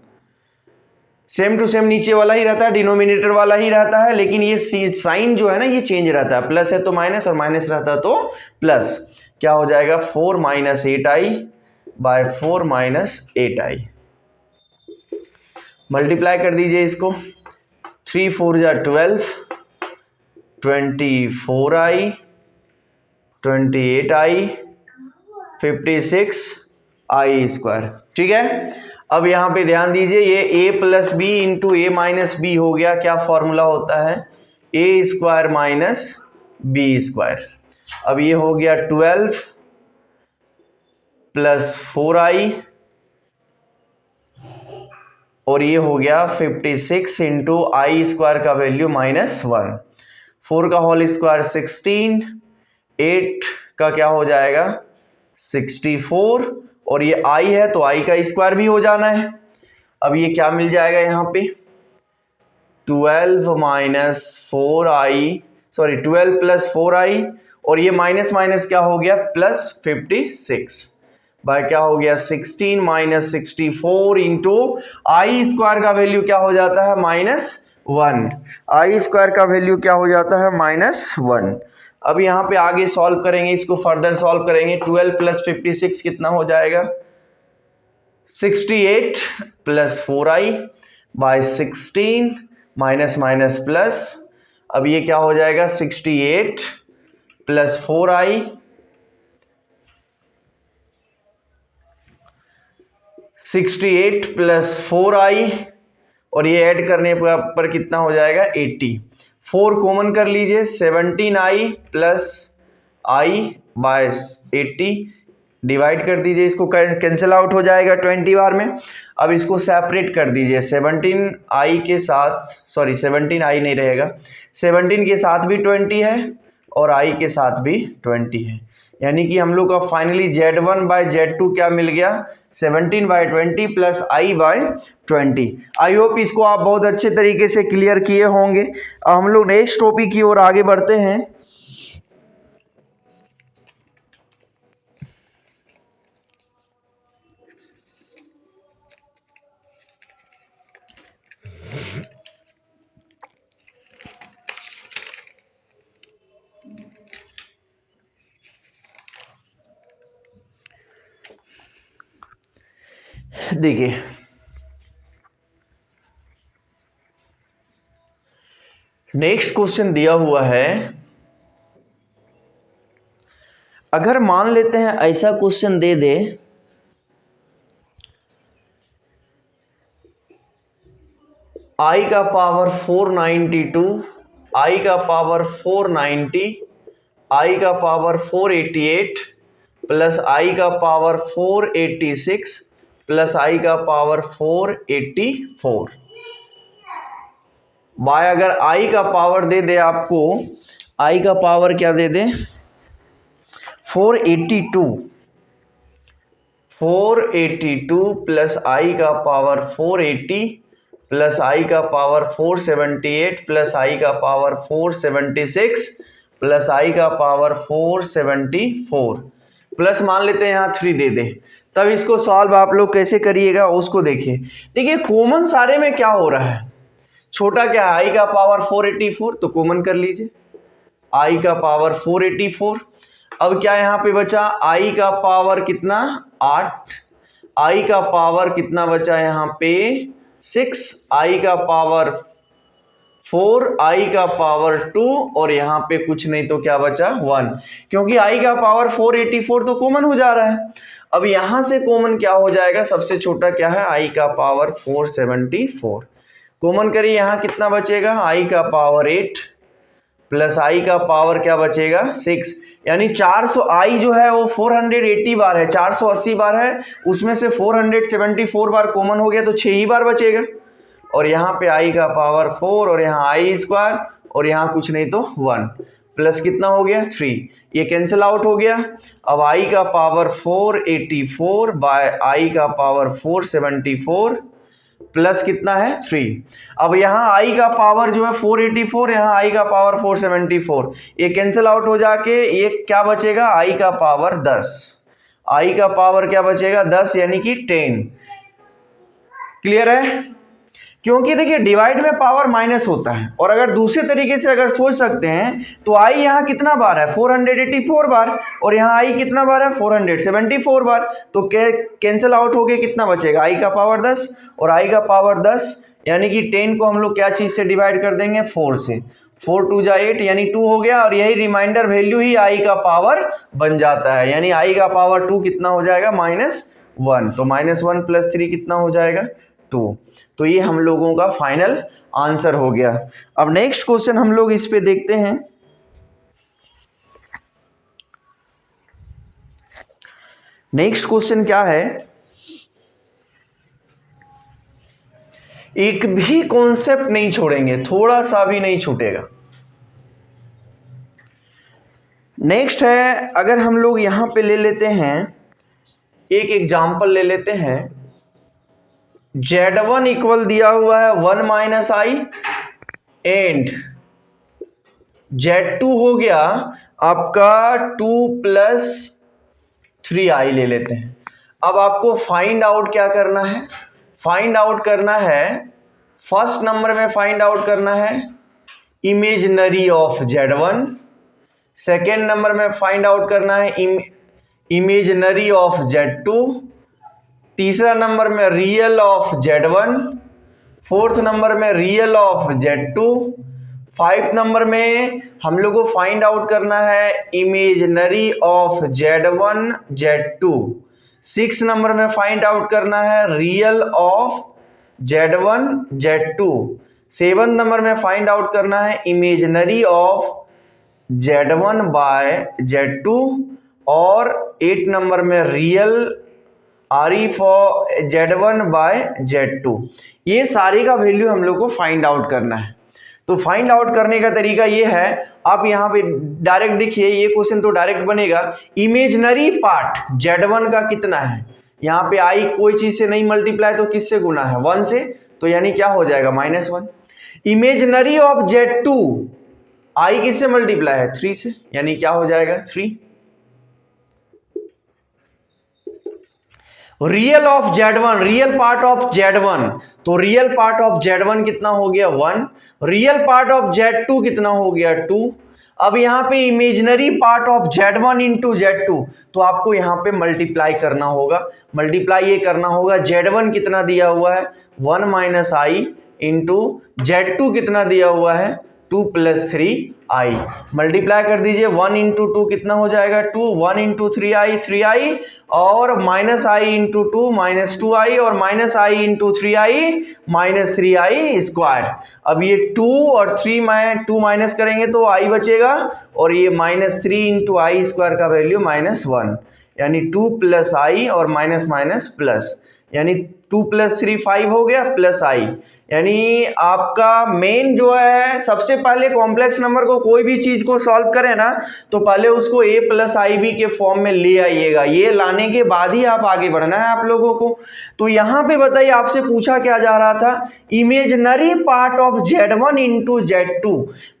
सेम टू सेम नीचे वाला ही रहता है, डिनोमिनेटर वाला ही रहता है, लेकिन ये साइन जो है ना ये चेंज रहता है, प्लस है तो माइनस और माइनस रहता है तो प्लस। क्या हो जाएगा, 4 minus 8i bye 4 minus 8i। Multiply कर दीजिए इसको, 3 4 जा 12, 24i, 28i, 56i स्क्वायर। ठीक है, अब यहां पे ध्यान दीजिए, ये a plus B into A minus B हो गया। क्या फॉर्मूला होता है, A square minus B square. अब ये हो गया 12 प्लस 4i, और ये हो गया 56 इंटू आई स्क्वायर का वैल्यू -1, 4 का होल स्क्वायर 16, 8 का क्या हो जाएगा 64, और ये i है तो i का स्क्वायर भी हो जाना है। अब ये क्या मिल जाएगा यहाँ पे, 12 minus 4i, sorry 12 plus 4i, और ये माइनस माइनस क्या हो गया प्लस 56 बाय क्या हो गया 16 माइनस 64 इंटू आई स्क्वायर का वैल्यू क्या हो जाता है -1, आई स्क्वायर का वैल्यू क्या हो जाता है -1। अब यहाँ पे आगे सॉल्व करेंगे, इसको फर्दर सॉल्व करेंगे। 12 प्लस 56 कितना हो जाएगा 68 plus 4i by 16 minus minus plus. अब ये क्या हो जाएगा 68 प्लस 4i, 68 प्लस 4i और ये ऐड करने पर कितना हो जाएगा 80। 4 कॉमन कर लीजिए, 17i plus i bye 80, divide कर दीजिए, इसको कैंसिल आउट हो जाएगा 20 बार में। अब इसको सेपरेट कर दीजिए, 17i के साथ, सॉरी 17i नहीं रहेगा, 17 के साथ भी 20 है और i के साथ भी 20 है, यानी कि हम लोग का फाइनली Z1 बाय Z2 क्या मिल गया, 17/20 plus i by 20। I hope इसको आप बहुत अच्छे तरीके से क्लियर किए होंगे। अब हम लोग नेक्स्ट टॉपिक की ओर आगे बढ़ते हैं। देखिए नेक्स्ट क्वेश्चन दिया हुआ है, अगर मान लेते हैं ऐसा क्वेश्चन दे दे i का पावर 492, i का पावर 490, i का पावर 488 प्लस i का पावर 486 प्लस i का पावर 484 बाय, अगर i का पावर दे दे आपको, i का पावर क्या दे दे 482 प्लस i का पावर 480 प्लस i का पावर 478 प्लस i का पावर 476 प्लस i का पावर 474 प्लस मान लेते हैं यहाँ 3 दे दे, तब इसको सॉल्व आप लोग कैसे करिएगा उसको देखिए। देखिए कॉमन सारे में क्या हो रहा है, छोटा क्या है i का पावर 484, तो कॉमन कर लीजिए i का पावर 484। अब क्या यहाँ पे बचा, i का पावर कितना 8, i का पावर कितना बचा यहाँ पे 6, i का पावर 4, i का पावर 2 और यहाँ पे कुछ नहीं तो क्या बचा 1, क्योंकि i का पावर 484 तो कॉमन हो जा रहा है। अब यहाँ से कॉमन क्या हो जाएगा, सबसे छोटा क्या है i का पावर 474, कॉमन करिए, यहाँ कितना बचेगा i का पावर 8 प्लस i का पावर क्या बचेगा 6, यानी 400 i जो है वो 480 बार है, 480 बार है, उसमें से 474 बार कॉमन हो गया तो 6 ही बार बचेगा, और यहाँ पे i का पावर 4 और यहाँ i स्क्वायर और यहाँ कुछ नहीं तो 1 प्लस कितना हो गया 3, ये कैंसिल आउट हो गया। अब i का पावर 484 बाय i का पावर 474 प्लस कितना है 3। अब यहाँ i का पावर जो है 484, यहाँ i का पावर 474, ये कैंसिल आउट हो जाके ये क्या बचेगा i का पावर 10, i का पावर क्या बचेगा 10 यानी कि 10। क्लियर है, क्योंकि देखिए डिवाइड में पावर माइनस होता है, और अगर दूसरे तरीके से अगर सोच सकते हैं तो i यहाँ कितना बार है 484 बार और यहाँ i कितना बार है 474 बार, तो कैंसिल आउट हो गया, कितना बचेगा i का पावर 10 और i का पावर 10, यानी कि 10 को हम लोग क्या चीज़ से डिवाइड कर देंगे 4 से, 4 2 जा 8 यानी 2 हो गया, और यही रिमाइंडर वैल्यू ही i का पावर बन जाता है, यानी i का पावर 2 कितना हो जाएगा -1, तो -1 + 3 कितना हो जाएगा 2। तो ये हम लोगों का फाइनल आंसर हो गया। अब नेक्स्ट क्वेश्चन हम लोग इस पे देखते हैं। नेक्स्ट क्वेश्चन क्या है, एक भी कॉन्सेप्ट नहीं छोड़ेंगे, थोड़ा सा भी नहीं छूटेगा। नेक्स्ट है, अगर हम लोग यहां पे ले लेते हैं एक एग्जांपल ले लेते हैं, Z1 इक्वल दिया हुआ है 1 - i एंड Z2 हो गया आपका 2 + 3i ले लेते हैं। अब आपको फाइंड आउट क्या करना है, फाइंड आउट करना है, फर्स्ट नंबर में फाइंड आउट करना है imaginary of Z1, second number में फाइंड आउट करना है इमेजिनरी ऑफ Z2, तीसरा नंबर में real of Z1, fourth number में real of Z2, 5th number में हम लोग को फाइंड आउट करना है imaginary of Z1 Z2, 6th number में फाइंड आउट करना है real of Z1 Z2। 7 number में फाइंड आउट करना है imaginary of Z1 by Z2 और 8 नंबर में real RE for Z1 by Z2। ये सारे का वैल्यू हम लोग को फाइंड आउट करना है। तो फाइंड आउट करने का तरीका ये है, आप यहाँ पे डायरेक्ट देखिए, ये क्वेश्चन तो डायरेक्ट बनेगा। इमेजिनरी पार्ट Z1 का कितना है, यहाँ पे I कोई चीज से नहीं मल्टीप्लाई तो किससे गुना है, 1 से, तो यानी क्या हो जाएगा -1। इमेजिनरी ऑफ Z2 I किससे मल्टीप्लाई है, 3 से, यानी क्या हो जाएगा 3। Real of Z1, real part of Z1, तो रियल पार्ट ऑफ Z1 कितना हो गया 1, रियल पार्ट ऑफ Z2 कितना हो गया 2। अब यहाँ पे imaginary part of Z1 into Z2, तो आपको यहाँ पे मल्टीप्लाई करना होगा। मल्टीप्लाई ये करना होगा, Z1 कितना दिया हुआ है 1 - I इंटू Z2 कितना दिया हुआ है 2 + 3I। मल्टीप्लाई कर दीजिए, 1 × 2 कितना हो जाएगा 2, 1 × 3I 3I, और -I इंटू 2 -2I, और -I into 3I 3I square. अब ये 2 और 3 में 2 माइनस करेंगे तो I बचेगा, और ये -3 × I स्क्वायर का वैल्यू -1, यानी 2 + I और माइनस प्लस, यानी 2 + 3 5 हो गया, प्लस I, यानी आपका मेन जो है, सबसे पहले कॉम्प्लेक्स नंबर को कोई भी चीज को सॉल्व करें ना, तो पहले उसको A + IB के फॉर्म में ले आइएगा। ये लाने के बाद ही आप आगे बढ़ना है आप लोगों को। तो यहाँ पे बताइए, आपसे पूछा क्या जा रहा था, imaginary part of Z1 into Z2।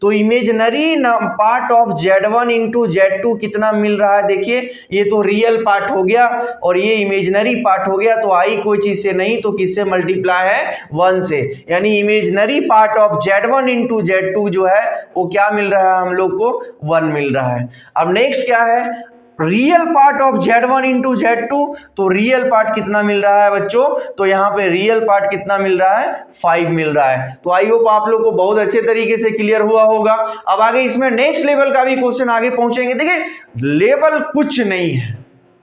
तो imaginary part of Z1 into Z2 कितना मिल रहा है, देखिए ये तो रियल पार्ट हो गया और ये इमेजिनरी पार्ट हो गया, तो I कोई चीज से नहीं तो किससे मल्टीप्लाई है 1 से, यानी imaginary part of Z1 into Z2 जो है वो क्या मिल रहा है हम लोग को 1 मिल रहा है। अब नेक्स्ट क्या है, real part of Z1 into Z2, तो रियल पार्ट कितना मिल रहा है बच्चों, तो यहाँ पे रियल पार्ट कितना मिल रहा है 5 मिल रहा है। तो आई होप आप लोग को बहुत अच्छे तरीके से क्लियर हुआ होगा। अब आगे इसमें नेक्स्ट लेवल का भी क्वेश्चन आगे पहुंचेंगे। देखिए लेवल कुछ नहीं है,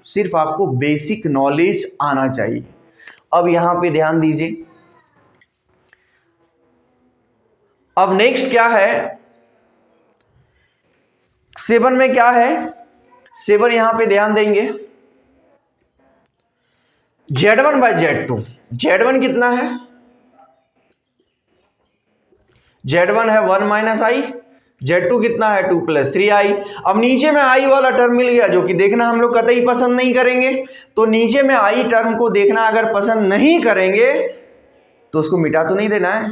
सिर्फ आपको बेसिक नॉलेज आना चाहिए। अब यहां पे ध्यान दीजिए, अब नेक्स्ट क्या है, 7 में क्या है, 7 यहां पे ध्यान देंगे, Z1 बाय Z2। Z1 कितना है, Z1 है 1 - I, Z2 कितना है 2 + 3I। अब नीचे में I वाला टर्म मिल गया, जो कि देखना हम लोग कतई पसंद नहीं करेंगे। तो नीचे में I टर्म को देखना अगर पसंद नहीं करेंगे तो उसको मिटा तो नहीं देना है,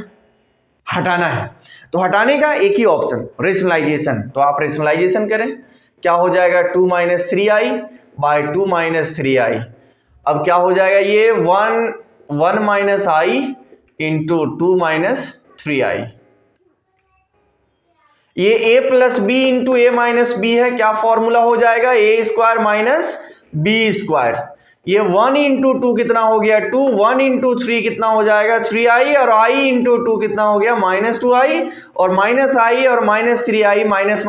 हटाना है। तो हटाने का एक ही ऑप्शन, रेशनलाइजेशन। तो आप रेशनलाइजेशन करें, क्या हो जाएगा 2 - 3I बाय 2 - 3I। अब क्या हो जाएगा, ये 1 - I इंटू 2 - 3I। ये A + B into A - B है, क्या फॉर्मूला हो जाएगा A² - B²। ये 1 × 2 कितना हो गया 2, 1 × 3 कितना हो जाएगा 3I, और I × 2 कितना हो गया -2I, और -I और -3I माइनस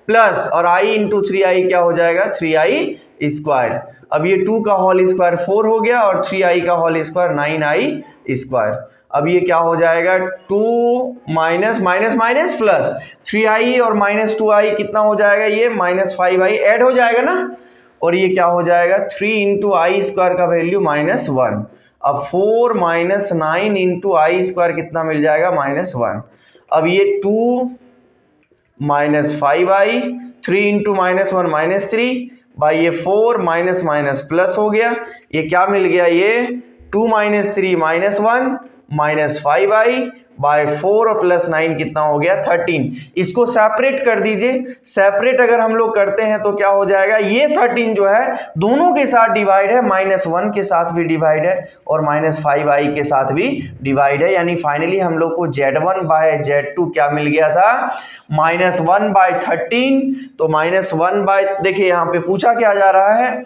प्लस, और I × 3I क्या हो जाएगा 3I²। अब ये 2 का होल स्क्वायर 4 हो गया, और 3I का होल स्क्वायर 9I²। अब ये क्या हो जाएगा 2 माइनस प्लस 3I और -2I कितना हो जाएगा, ये -5I ऐड हो जाएगा ना, और ये क्या हो जाएगा 3 × I² का वैल्यू -1। अब 4 - 9 × I² कितना मिल जाएगा -1। अब ये 2 - 5I, 3 × -1 -3 बाई ये 4 माइनस प्लस हो गया, ये क्या मिल गया, ये 2 - 3 -1 -5I बाय 4 और +9 कितना हो गया 13। इसको सेपरेट कर दीजिए, सेपरेट अगर हम लोग करते हैं तो क्या हो जाएगा, ये 13 जो है दोनों के साथ डिवाइड है, -1 के साथ भी डिवाइड है और -5I के साथ भी डिवाइड है, यानी फाइनली हम लोग को Z1 बाय Z2 क्या मिल गया था -1/13। तो -1 देखिए यहाँ पे पूछा क्या जा रहा है,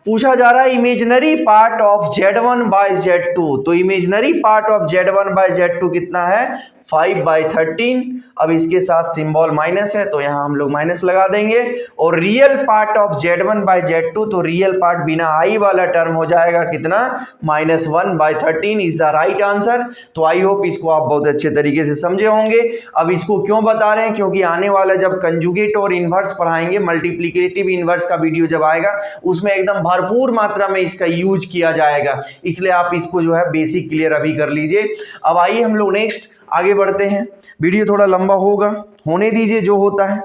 पूछा जा रहा है imaginary part of Z1 by Z2। तो imaginary part of Z1 by Z2 कितना है 5/13। अब इसके साथ सिंबल माइनस है तो यहाँ हम लोग माइनस लगा देंगे। और रियल पार्ट ऑफ Z1/Z2, तो रियल पार्ट बिना आई वाला टर्म हो जाएगा कितना, -1/13 इज द राइट आंसर। तो आई होप इसको आप बहुत अच्छे तरीके से समझे होंगे। अब इसको क्यों बता रहे हैं, क्योंकि आने वाला जब कंजुगेट और इनवर्स पढ़ाएंगे, मल्टीप्लिकेटिव इनवर्स का वीडियो जब आएगा उसमें एकदम भरपूर मात्रा में इसका यूज किया जाएगा, इसलिए आप इसको जो है बेसिक क्लियर अभी कर लीजिए। अब आइए हम लोग नेक्स्ट आगे बढ़ते हैं। वीडियो थोड़ा लंबा होगा, होने दीजिए जो होता है।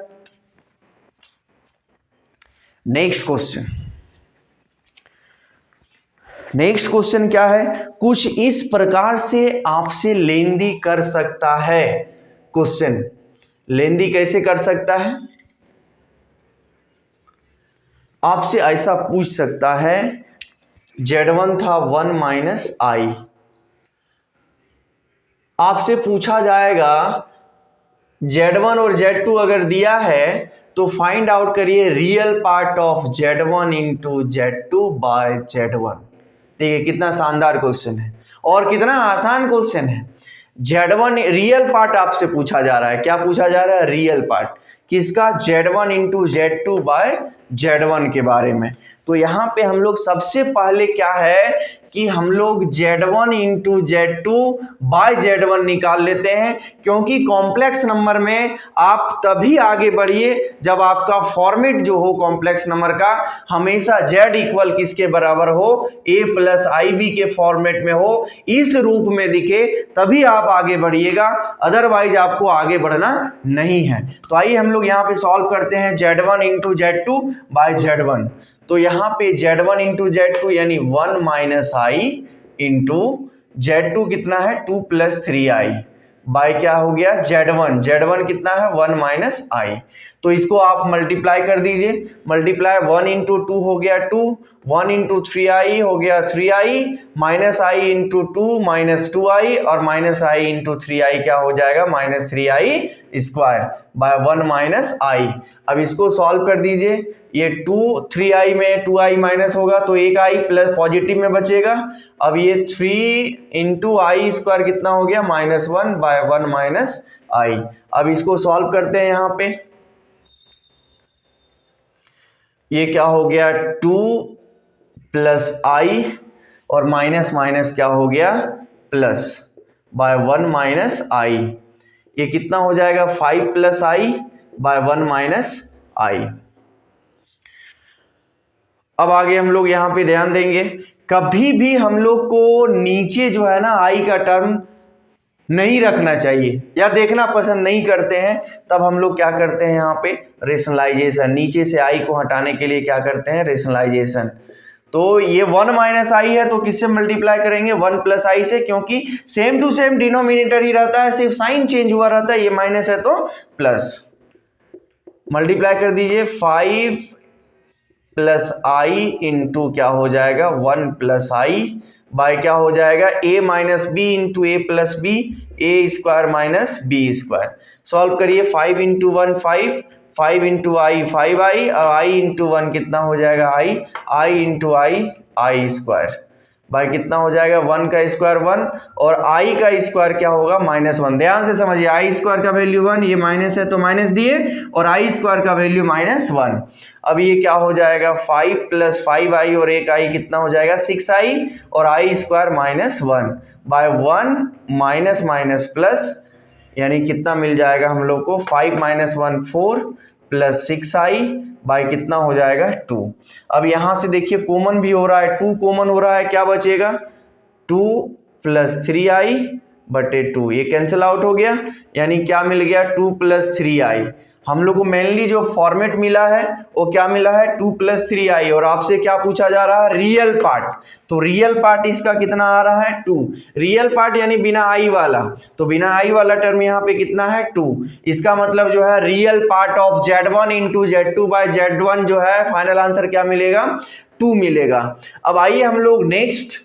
नेक्स्ट क्वेश्चन क्या है, कुछ इस प्रकार से आपसे लेंदी कर सकता है। क्वेश्चन लेंदी कैसे कर सकता है, आपसे ऐसा पूछ सकता है Z1 था 1 - I, आपसे पूछा जाएगा Z1 और Z2 अगर दिया है तो फाइंड आउट करिए real part of Z1 × Z2/Z1। देखिए कितना शानदार क्वेश्चन है और कितना आसान क्वेश्चन है। Z1 रियल पार्ट आपसे पूछा जा रहा है, क्या पूछा जा रहा है, रियल पार्ट किसका, Z1 × Z2/Z1 के बारे में। तो यहाँ पे हम लोग सबसे पहले क्या है कि हम लोग Z1 × Z2/Z1 निकाल लेते हैं, क्योंकि कॉम्प्लेक्स नंबर में आप तभी आगे बढ़िए जब आपका फॉर्मेट जो हो कॉम्प्लेक्स नंबर का हमेशा Z इक्वल किसके बराबर हो, A + IB के फॉर्मेट में हो, इस रूप में दिखे, तभी आप आगे बढ़िएगा, अदरवाइज आपको आगे बढ़ना नहीं है। तो आइए हम लोग यहाँ पे सॉल्व करते हैं Z1 × Z2/Z1। तो यहाँ पे Z1 × Z2 यानी 1 - I × Z2 कितना है 2 + 3I बाय क्या हो गया Z1 कितना है 1 - I। तो इसको आप मल्टीप्लाई कर दीजिए, मल्टीप्लाई 1 × 2 हो गया 2, 1 × 3I हो गया 3I, -I × 2 -2I और -I × 3I क्या हो जाएगा -3I² बाय 1 - I। अब इसको सॉल्व कर दीजिए, ये 3I में 2I माइनस होगा तो एक I प्लस पॉजिटिव में बचेगा। अब ये 3 × I² कितना हो गया -1 बाय 1 - I। अब इसको सॉल्व करते हैं, यहाँ पे ये क्या हो गया 2 + I और माइनस माइनस क्या हो गया प्लस बाय 1 - I। ये कितना हो जाएगा 5 + I बाय 1 - I। अब आगे हम लोग यहाँ पे ध्यान देंगे, कभी भी हम लोग को नीचे जो है ना I का टर्म नहीं रखना चाहिए या देखना पसंद नहीं करते हैं, तब हम लोग क्या करते हैं यहाँ पे रेशनलाइजेशन, नीचे से I को हटाने के लिए क्या करते हैं रेशनलाइजेशन। तो ये 1 - I है तो किससे मल्टीप्लाई करेंगे 1 + I से, क्योंकि सेम टू सेम डिनोमिनेटर ही रहता है, सिर्फ साइन चेंज हुआ रहता है, ये माइनस है तो प्लस। मल्टीप्लाई कर दीजिए 5 + I × क्या हो जाएगा 1 + I बाय क्या हो जाएगा A - B × A + B, A² - B²। Solve करिए 5 × 1 5, 5 × I 5I और I × 1 कितना हो जाएगा I × I² बाय कितना हो जाएगा 1 का स्क्वायर 1 और I का स्क्वायर क्या होगा -1। ध्यान से समझिए, I² का वैल्यू 1, ये माइनस है तो माइनस दिए, और I² का वैल्यू -1। अब ये क्या हो जाएगा 5 + 5I और एक I कितना हो जाएगा 6I और I² -1 बाय 1 माइनस प्लस, यानी कितना मिल जाएगा हम लोग को 5 - 1 4 + 6I बाय कितना हो जाएगा 2। अब यहां से देखिए कॉमन भी हो रहा है, 2 कॉमन हो रहा है, क्या बचेगा 2 + 3I/2, ये कैंसिल आउट हो गया, यानी क्या मिल गया 2 + 3I। हम लोग को मेनली जो फॉर्मेट मिला है वो क्या मिला है 2 + 3I, और आपसे क्या पूछा जा रहा है रियल पार्ट। तो रियल पार्ट इसका कितना आ रहा है 2, रियल पार्ट यानी बिना I वाला, तो बिना I वाला टर्म यहाँ पे कितना है 2। इसका मतलब जो है real part of Z1 × Z2/Z1 जो है फाइनल आंसर क्या मिलेगा 2 मिलेगा। अब आइए हम लोग नेक्स्ट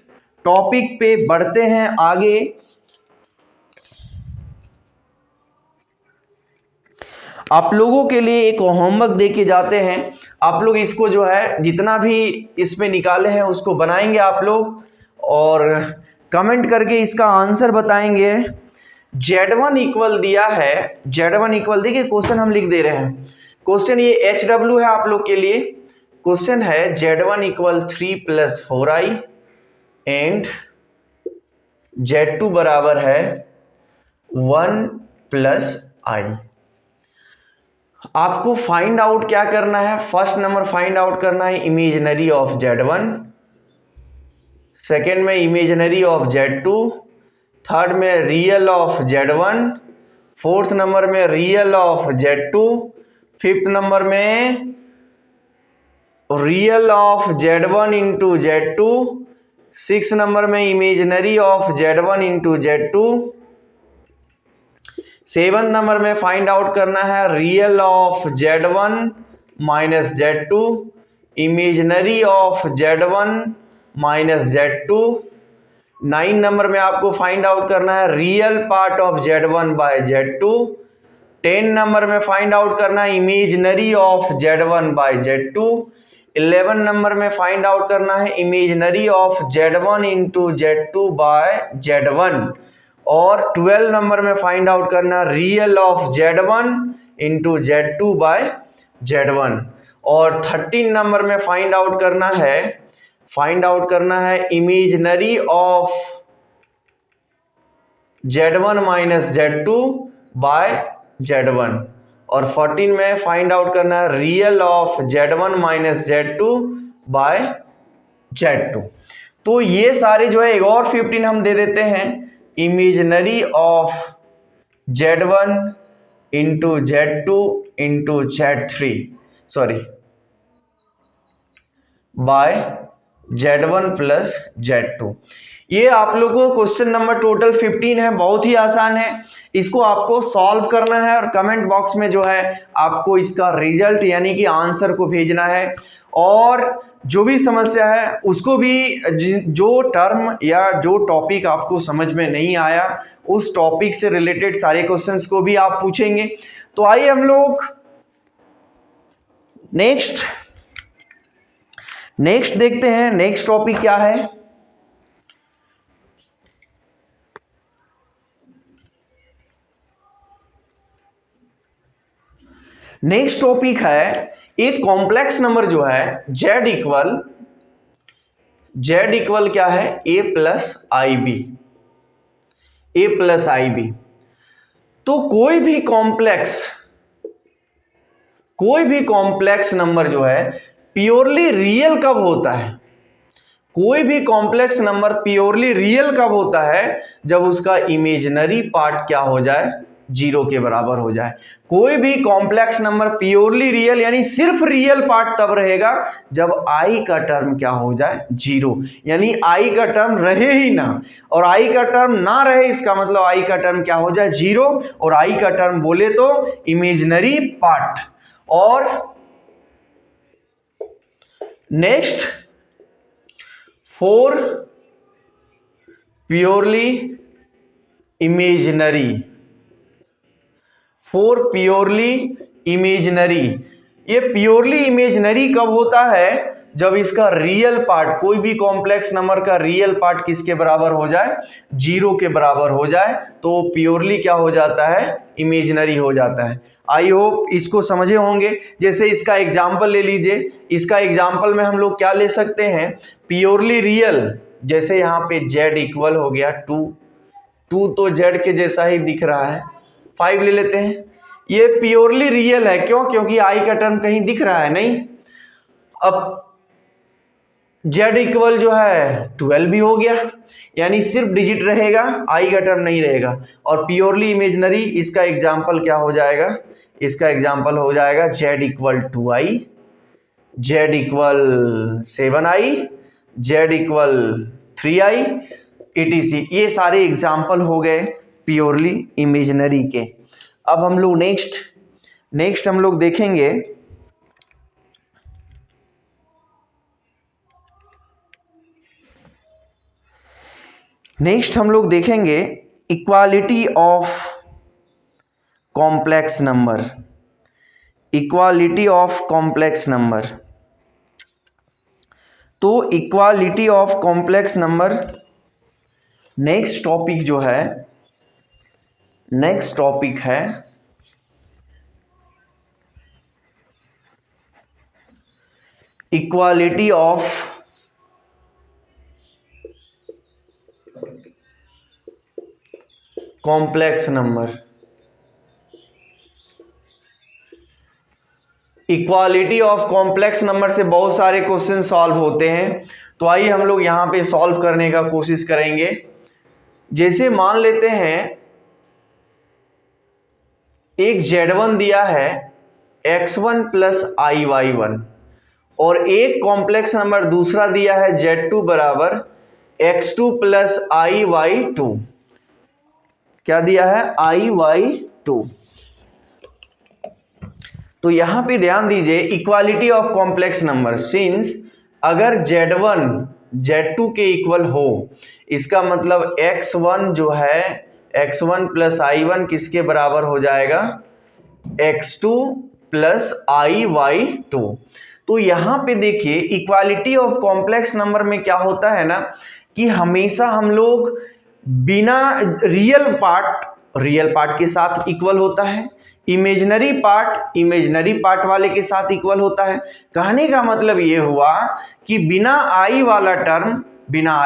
टॉपिक पे बढ़ते हैं आगे। आप लोगों के लिए एक होमवर्क दे के जाते हैं, आप लोग इसको जो है जितना भी इसमें निकाले हैं उसको बनाएंगे आप लोग और कमेंट करके इसका आंसर बताएंगे। Z1 इक्वल दिया है, Z1 इक्वल देखिए क्वेश्चन हम लिख दे रहे हैं, क्वेश्चन ये HW है आप लोग के लिए, क्वेश्चन है Z1 equal 3 + 4i and Z2 बराबर है 1 + i। आपको फाइंड आउट क्या करना है, फर्स्ट नंबर फाइंड आउट करना है इमेजिनरी ऑफ Z1, सेकेंड में इमेजिनरी ऑफ Z2, थर्ड में real of Z1, fourth number में real of Z2, fifth number में real of Z1 into Z2, six number में imaginary of Z1 into Z2, seven number में find out करना है real of Z1 minus Z2, imaginary of Z1 minus Z2, nine number में आपको find out करना है real part of Z1 by Z2, 10 number में find out करना है imaginary of Z1 by Z2, 11 number में फाइंड आउट करना है imaginary of Z1 into Z2 by Z1, और 12 नंबर में फाइंड आउट करना real of Z1 into Z2 by Z1, और 13 नंबर में फाइंड आउट करना है imaginary of Z1 minus Z2 by Z1, और 14 में फाइंड आउट करना है real of Z1 minus Z2 bye Z2। तो ये सारे जो है एक और 15 हम दे देते हैं imaginary of Z1 into Z2 into Z3 by Z1 plus Z2। ये आप लोगों को क्वेश्चन नंबर टोटल 15 है, बहुत ही आसान है, इसको आपको सॉल्व करना है और कमेंट बॉक्स में जो है आपको इसका रिजल्ट यानी कि आंसर को भेजना है, और जो भी समस्या है उसको भी, जो टर्म या जो टॉपिक आपको समझ में नहीं आया उस टॉपिक से रिलेटेड सारे क्वेश्चंस को भी आप पूछेंगे। तो आइए हम लोग नेक्स्ट देखते हैं, नेक्स्ट टॉपिक क्या है। नेक्स्ट टॉपिक है एक कॉम्प्लेक्स नंबर जो है z इक्वल क्या है a प्लस आई बी। तो कोई भी कॉम्प्लेक्स नंबर जो है प्योरली रियल कब होता है, कोई भी कॉम्प्लेक्स नंबर प्योरली रियल कब होता है, जब उसका इमेजिनरी पार्ट क्या हो जाए, 0 के बराबर हो जाए। कोई भी कॉम्प्लेक्स नंबर प्योरली रियल यानी सिर्फ रियल पार्ट तब रहेगा जब i का टर्म क्या हो जाए, 0, यानी i का टर्म रहे ही ना, और i का टर्म ना रहे इसका मतलब i का टर्म क्या हो जाए, 0, और i का टर्म बोले तो इमेजिनरी पार्ट। और नेक्स्ट फोर प्योरली इमेजिनरी, ये प्योरली इमेजिनरी कब होता है, जब इसका रियल पार्ट, कोई भी कॉम्प्लेक्स नंबर का रियल पार्ट किसके बराबर हो जाए, 0 के बराबर हो जाए, तो प्योरली क्या हो जाता है, इमेजिनरी हो जाता है। आई होप इसको समझे होंगे। जैसे इसका एग्जाम्पल ले लीजिए, इसका एग्जाम्पल में हम लोग क्या ले सकते हैं, प्योरली रियल, जैसे यहाँ पे z इक्वल हो गया 2 तो z के जैसा ही दिख रहा है, 5 ले लेते हैं, ये प्योरली रियल है, क्यों, क्योंकि i का टर्म कहीं दिख रहा है नहीं। अब z इक्वल जो है 12 भी हो गया, यानी सिर्फ डिजिट रहेगा, i का टर्म नहीं रहेगा, और प्योरली इमेजिनरी इसका एग्जाम्पल क्या हो जाएगा, इसका एग्जाम्पल हो जाएगा z equal 2i, z equal 7i, z equal 3i etc। ये सारे एग्जाम्पल हो गए प्योरली इमेजिनरी के। अब हम लोग नेक्स्ट हम लोग देखेंगे इक्वालिटी ऑफ कॉम्प्लेक्स नंबर। तो equality of complex number next topic जो है नेक्स्ट टॉपिक है equality of complex number. Equality of complex number से बहुत सारे क्वेश्चन सॉल्व होते हैं, तो आइए हम लोग यहाँ पे सॉल्व करने का कोशिश करेंगे। जैसे मान लेते हैं एक Z1 दिया है x1 प्लस IY1 और एक कॉम्प्लेक्स नंबर दूसरा दिया है Z2 बराबर x2 प्लस IY2। क्या दिया है? IY2। तो यहां पे ध्यान दीजिए equality of complex number, since अगर Z1 Z2 के इक्वल हो, इसका मतलब x1 जो है x1 प्लस I1 किसके बराबर हो जाएगा? x2 plus IY2। तो यहां पे देखिए इक्वालिटी ऑफ कॉम्प्लेक्स नंबर में क्या होता है ना कि हमेशा हम लोग बिना रियल पार्ट के साथ इक्वल होता है, इमेजिनरी पार्ट वाले के साथ इक्वल होता है। कहने का मतलब ये हुआ कि बिना आई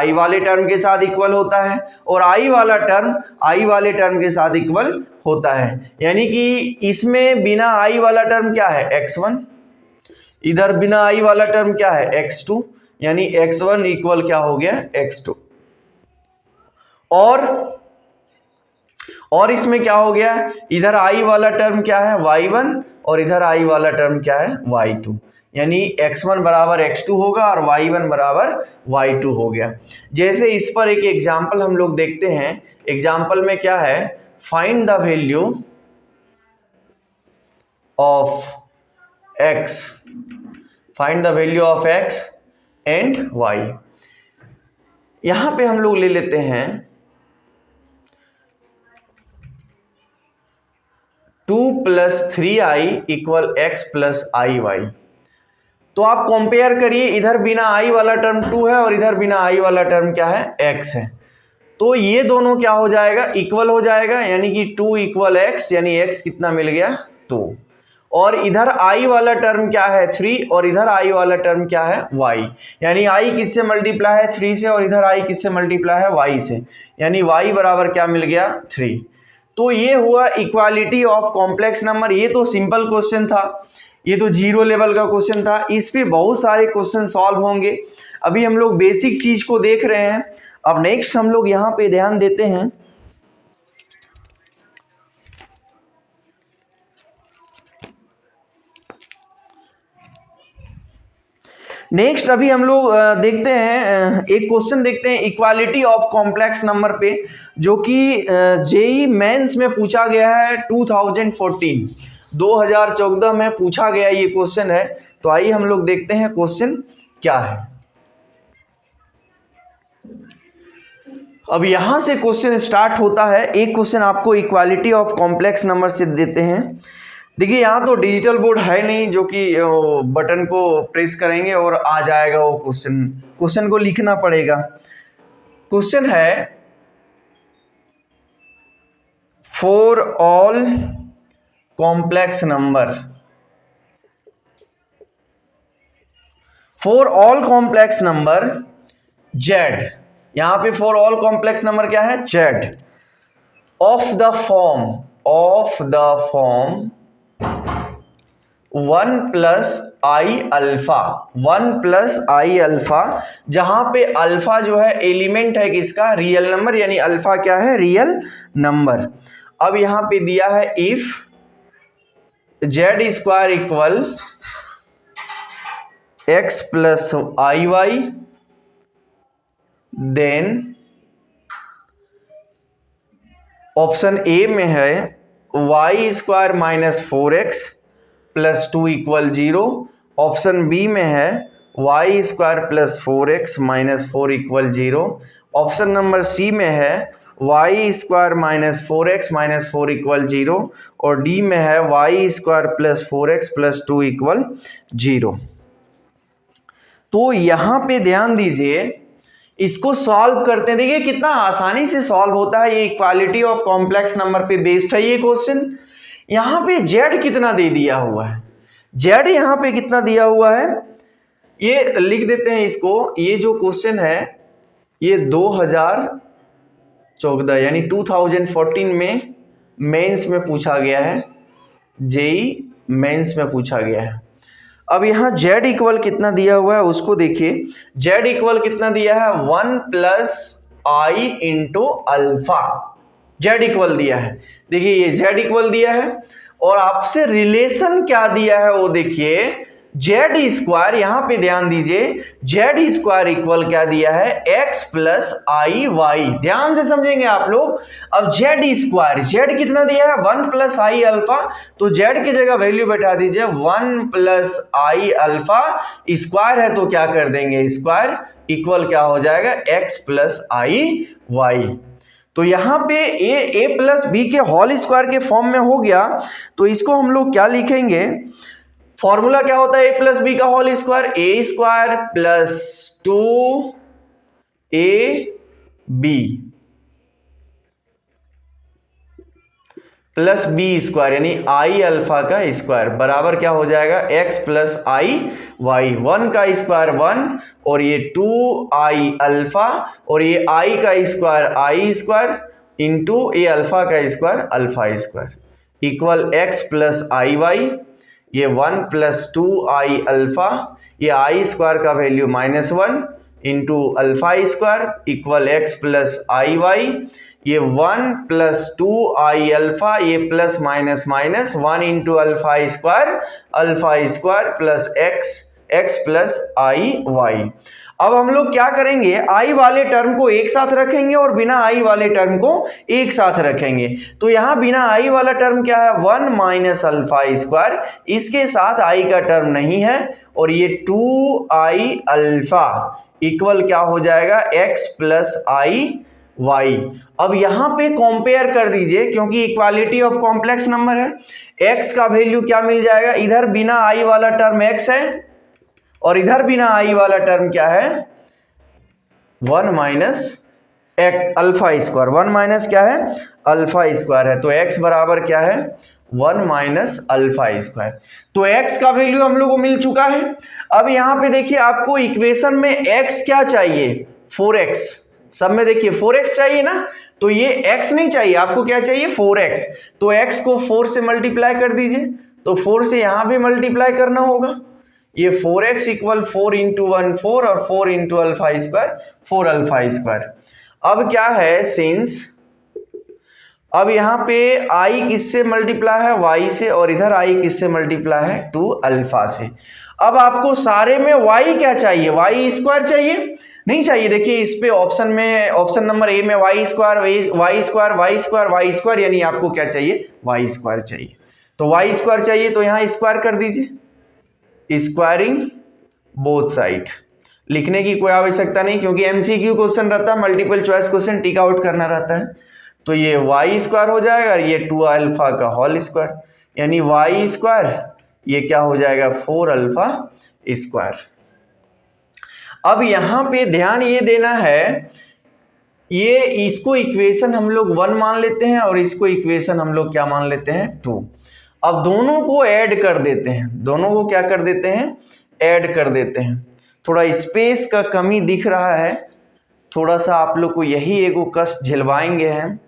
वाले टर्म के साथ इक्वल होता है और आई वाले टर्म के साथ इक्वल होता है। यानी कि इसमें बिना आई वाला टर्म क्या है? x1, इधर बिना आई वाला टर्म क्या है? x2, यानी x1 इक्वल क्या हो गया? x2। और इसमें क्या हो गया? इधर आई वाला टर्म क्या है? y1 और इधर आई वाला टर्म क्या है? y2, यानी x1 बराबर x2 होगा और y1 बराबर y2 हो गया। जैसे इस पर एक एग्जाम्पल हम लोग देखते हैं। एग्जाम्पल में क्या है? Find the value of x and y। यहां पे हम लोग ले लेते हैं 2 plus 3i equal x plus IY। तो आप कंपेयर करिए, इधर बिना आई वाला टर्म 2 है और इधर बिना आई वाला टर्म क्या है? x है। तो ये दोनों क्या हो जाएगा? इक्वल हो जाएगा, यानी कि 2 इक्वल x, यानी x कितना मिल गया? 2। और इधर आई वाला टर्म क्या है? 3 और इधर आई वाला टर्म क्या है? y, यानी i किससे मल्टीप्लाई है? 3 से और इधर i किससे मल्टीप्लाई है? y से, यानी y बराबर क्या मिल गया? 3। तो ये हुआ इक्वालिटी ऑफ कॉम्प्लेक्स नंबर। ये तो सिंपल क्वेश्चन था, ये तो 0 लेवल का क्वेश्चन था। इस पे बहुत सारे क्वेश्चन सॉल्व होंगे। अभी हम लोग बेसिक चीज को देख रहे हैं। अब नेक्स्ट हम लोग यहाँ पे ध्यान देते हैं नेक्स्ट अभी हम लोग देखते हैं एक क्वेश्चन देखते हैं इक्वालिटी ऑफ कॉम्प्लेक्स नंबर पे, जो कि जेई मेंस में पूछा गया है 2014 में पूछा गया ये क्वेश्चन है। तो आइए हम लोग देखते हैं क्वेश्चन क्या है। अब यहां से क्वेश्चन स्टार्ट होता है। एक क्वेश्चन आपको इक्वालिटी ऑफ कॉम्प्लेक्स नंबर से देते हैं। देखिए यहाँ तो डिजिटल बोर्ड है नहीं जो कि बटन को प्रेस करेंगे और आ जाएगा वो क्वेश्चन को लिखना पड़ेगा। क्वेश्चन है for all complex number, z, यहां पे फॉर ऑल कॉम्प्लेक्स नंबर क्या है? z, of the form 1 plus I alpha, जहां पे अल्फा जो है एलिमेंट है किसका? रियल नंबर, यानी अल्फा क्या है? Real number. अब यहां पे दिया है if z square equal x plus IY, then option A में है y square minus 4x plus 2 equal 0। Option B में है y square plus 4x minus 4 equal 0। Option number C में है y square minus 4x minus 4 equal 0 और D में है y square plus 4x plus 2 equal 0। तो यहाँ पे ध्यान दीजिए, इसको सॉल्व करते हैं। देखिए कितना आसानी से सॉल्व होता है, ये इक्वालिटी ऑफ कॉम्प्लेक्स नंबर पे बेस्ड है ये क्वेश्चन। यहाँ पे z कितना दे दिया हुआ है, z यहाँ पे कितना दिया हुआ है, ये लिख देते हैं इसको। ये जो क्वेश्चन है ये 2014 यानी 2014 में मेंस में पूछा गया है, जेई मेंस में पूछा गया है। अब यहाँ z इक्वल कितना दिया हुआ है उसको देखिए। z इक्वल कितना दिया है 1 प्लस आई इंटू अल्फा, z इक्वल दिया है। देखिए ये z इक्वल दिया है और आपसे रिलेशन क्या दिया है वो देखिए, जेड स्क्वायर, यहां पे ध्यान दीजिए, जेड स्क्वायर इक्वल क्या दिया है x प्लस आई वाई। ध्यान से समझेंगे आप लोग। अब जेड स्क्वायर, जेड कितना दिया है 1 प्लस आई अल्फा, तो जेड की जगह वैल्यू बैठा दीजिए 1 प्लस आई अल्फा, स्क्वायर है तो क्या कर देंगे स्क्वायर, इक्वल क्या हो जाएगा x प्लस आई वाई। तो यहाँ पे ए प्लस बी के होल स्क्वायर के फॉर्म में हो गया, तो इसको हम लोग क्या लिखेंगे, फॉर्मूला क्या होता है ए प्लस बी का whole square, A square plus 2ab plus B square यानी आई अल्फा का स्क्वायर बराबर क्या हो जाएगा x प्लस आई वाई। 1 का स्क्वायर 1 और ये 2i अल्फा और ये i का स्क्वायर आई स्क्वायर इंटू ये अल्फा का square alpha square equal x plus I Y. ये 1 प्लस 2i अल्फा, ये आई स्क्वायर का value -1 into alpha square equal x plus I Y. ये 1 प्लस 2i अल्फा, ये plus minus minus 1 into alpha square plus x plus I Y. अब हम लोग क्या करेंगे, आई वाले टर्म को एक साथ रखेंगे और बिना आई वाले टर्म को एक साथ रखेंगे। तो यहाँ बिना आई वाला टर्म क्या है 1 माइनस अल्फा स्क्वायर, इसके साथ आई का टर्म नहीं है और ये 2i अल्फा इक्वल क्या हो जाएगा x प्लस आई वाई। अब यहाँ पे कंपेयर कर दीजिए क्योंकि इक्वालिटी ऑफ कॉम्प्लेक्स नंबर है, x का वैल्यू क्या मिल जाएगा, इधर बिना आई वाला टर्म x है और इधर बिना आई वाला टर्म क्या है 1 माइनस अल्फा स्क्वायर, 1 माइनस क्या है अल्फा स्क्वायर है, तो x बराबर क्या है 1 माइनस अल्फा स्क्वायर। तो x का वैल्यू हम लोग को मिल चुका है। अब यहाँ पे देखिए आपको इक्वेशन में x क्या चाहिए 4x, सब में देखिए 4x चाहिए ना, तो ये x नहीं चाहिए आपको, क्या चाहिए 4x। तो x को 4 से मल्टीप्लाई कर दीजिए, तो 4 से यहाँ भी मल्टीप्लाई करना होगा, ये 4x इक्वल 4 इंटू 1 4 और 4 into alpha square 4 alpha square. अब क्या है सिंस, अब यहाँ पे i किससे मल्टीप्लाई है y से और इधर i किससे मल्टीप्लाई है 2 अल्फा से। अब आपको सारे में y क्या चाहिए, y स्क्वायर चाहिए नहीं चाहिए। देखिए इस पे ऑप्शन में, ऑप्शन नंबर ए में y स्क्वायर यानी आपको क्या चाहिए y स्क्वायर चाहिए, तो y स्क्वायर चाहिए तो यहाँ स्क्वायर कर दीजिए, स्क्वायरिंग बोथ साइड। लिखने की कोई आवश्यकता नहीं क्योंकि एमसीक्यू क्वेश्चन रहता है, multiple choice question tick out करना रहता है। तो ये y स्क्वायर हो जाएगा और ये 2 अल्फा का होल स्क्वायर यानी y स्क्वायर, ये क्या हो जाएगा 4 अल्फा स्क्वायर। अब यहाँ पे ध्यान ये देना है, ये इसको इक्वेशन हम लोग 1 मान लेते हैं और इसको इक्वेशन हम लोग क्या मान लेते हैं 2। अब दोनों को ऐड कर देते हैं, दोनों को क्या कर देते हैं ऐड कर देते हैं। थोड़ा स्पेस का कमी दिख रहा है, थोड़ा सा आप लोग को यही एगो कष्ट झेलवाएंगे हैं।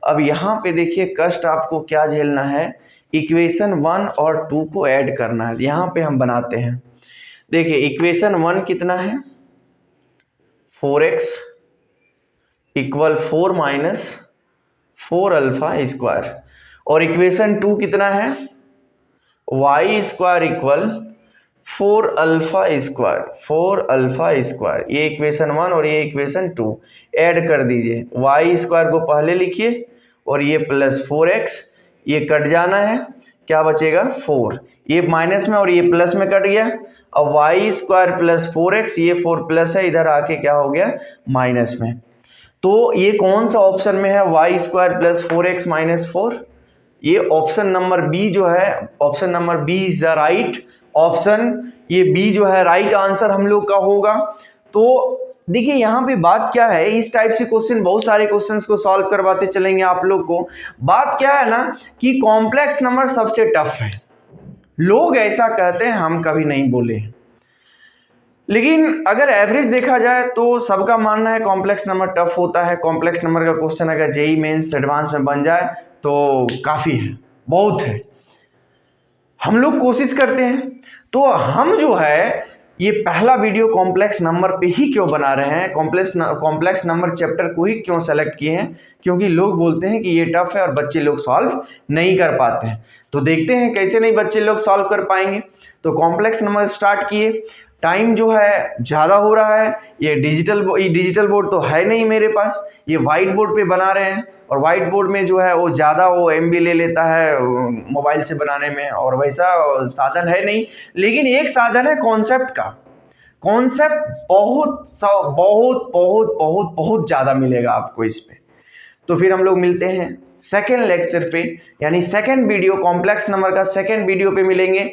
अब यहाँ पे देखिए कष्ट आपको क्या झेलना है, इक्वेशन 1 और 2 को ऐड करना है। यहाँ पे हम बनाते हैं, देखिए इक्वेशन 1 कितना है 4x equal 4 minus 4 alpha square और इक्वेशन 2 कितना है y square equal 4 alpha square. ये इक्वेशन 1 और ये इक्वेशन 2 ऐड कर दीजिए, y स्क्वायर को पहले लिखिए और ये प्लस 4x, ये कट जाना है, क्या बचेगा 4, ये माइनस में और ये प्लस में कट गया। अब y स्क्वायर प्लस 4x, ये 4 प्लस है, इधर आके क्या हो गया माइनस में। तो ये कौन सा ऑप्शन में है y square plus 4x minus 4, ये ऑप्शन नंबर बी जो है, option number B is the right option. ये बी जो है राइट आंसर हम लोग का होगा। तो देखिए यहाँ पे बात क्या है, इस टाइप से क्वेश्चन बहुत सारे क्वेश्चंस को सॉल्व करवाते चलेंगे आप लोग को। बात क्या है ना कि कॉम्प्लेक्स नंबर सबसे टफ है, लोग ऐसा कहते हैं, हम कभी नहीं बोले, लेकिन अगर एवरेज देखा जाए तो सबका मानना है कॉम्प्लेक्स नंबर टफ होता है। कॉम्प्लेक्स नंबर का क्वेश्चन अगर जेईई मेंस एडवांस में बन जाए तो काफ़ी है, बहुत है। हम लोग कोशिश करते हैं, तो हम जो है ये पहला वीडियो कॉम्प्लेक्स नंबर पे ही क्यों बना रहे हैं, कॉम्प्लेक्स नंबर चैप्टर को ही क्यों सेलेक्ट किए हैं, क्योंकि लोग बोलते हैं कि ये टफ है और बच्चे लोग सॉल्व नहीं कर पाते हैं। तो देखते हैं कैसे नहीं बच्चे लोग सॉल्व कर पाएंगे। तो कॉम्प्लेक्स नंबर स्टार्ट किए, टाइम जो है ज़्यादा हो रहा है, ये डिजिटल बोर्ड तो है नहीं मेरे पास, ये वाइट बोर्ड पे बना रहे हैं, और वाइट बोर्ड में जो है वो ज़्यादा वो MB ले लेता है मोबाइल से बनाने में, और वैसा साधन है नहीं। लेकिन एक साधन है कॉन्सेप्ट का, कॉन्सेप्ट बहुत बहुत बहुत बहुत ज़्यादा मिलेगा आपको इस पे। तो फिर हम लोग मिलते हैं सेकेंड लेक्चर पे, यानी सेकेंड वीडियो कॉम्प्लेक्स नंबर का सेकेंड वीडियो पे मिलेंगे।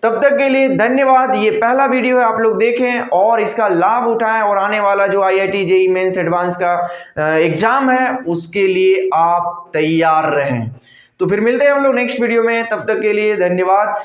तब तक के लिए धन्यवाद। ये पहला वीडियो है, आप लोग देखें और इसका लाभ उठाएं, और आने वाला जो IIT जेईई मेंस एडवांस का एग्जाम है उसके लिए आप तैयार रहें। तो फिर मिलते हैं हम लोग नेक्स्ट वीडियो में, तब तक के लिए धन्यवाद।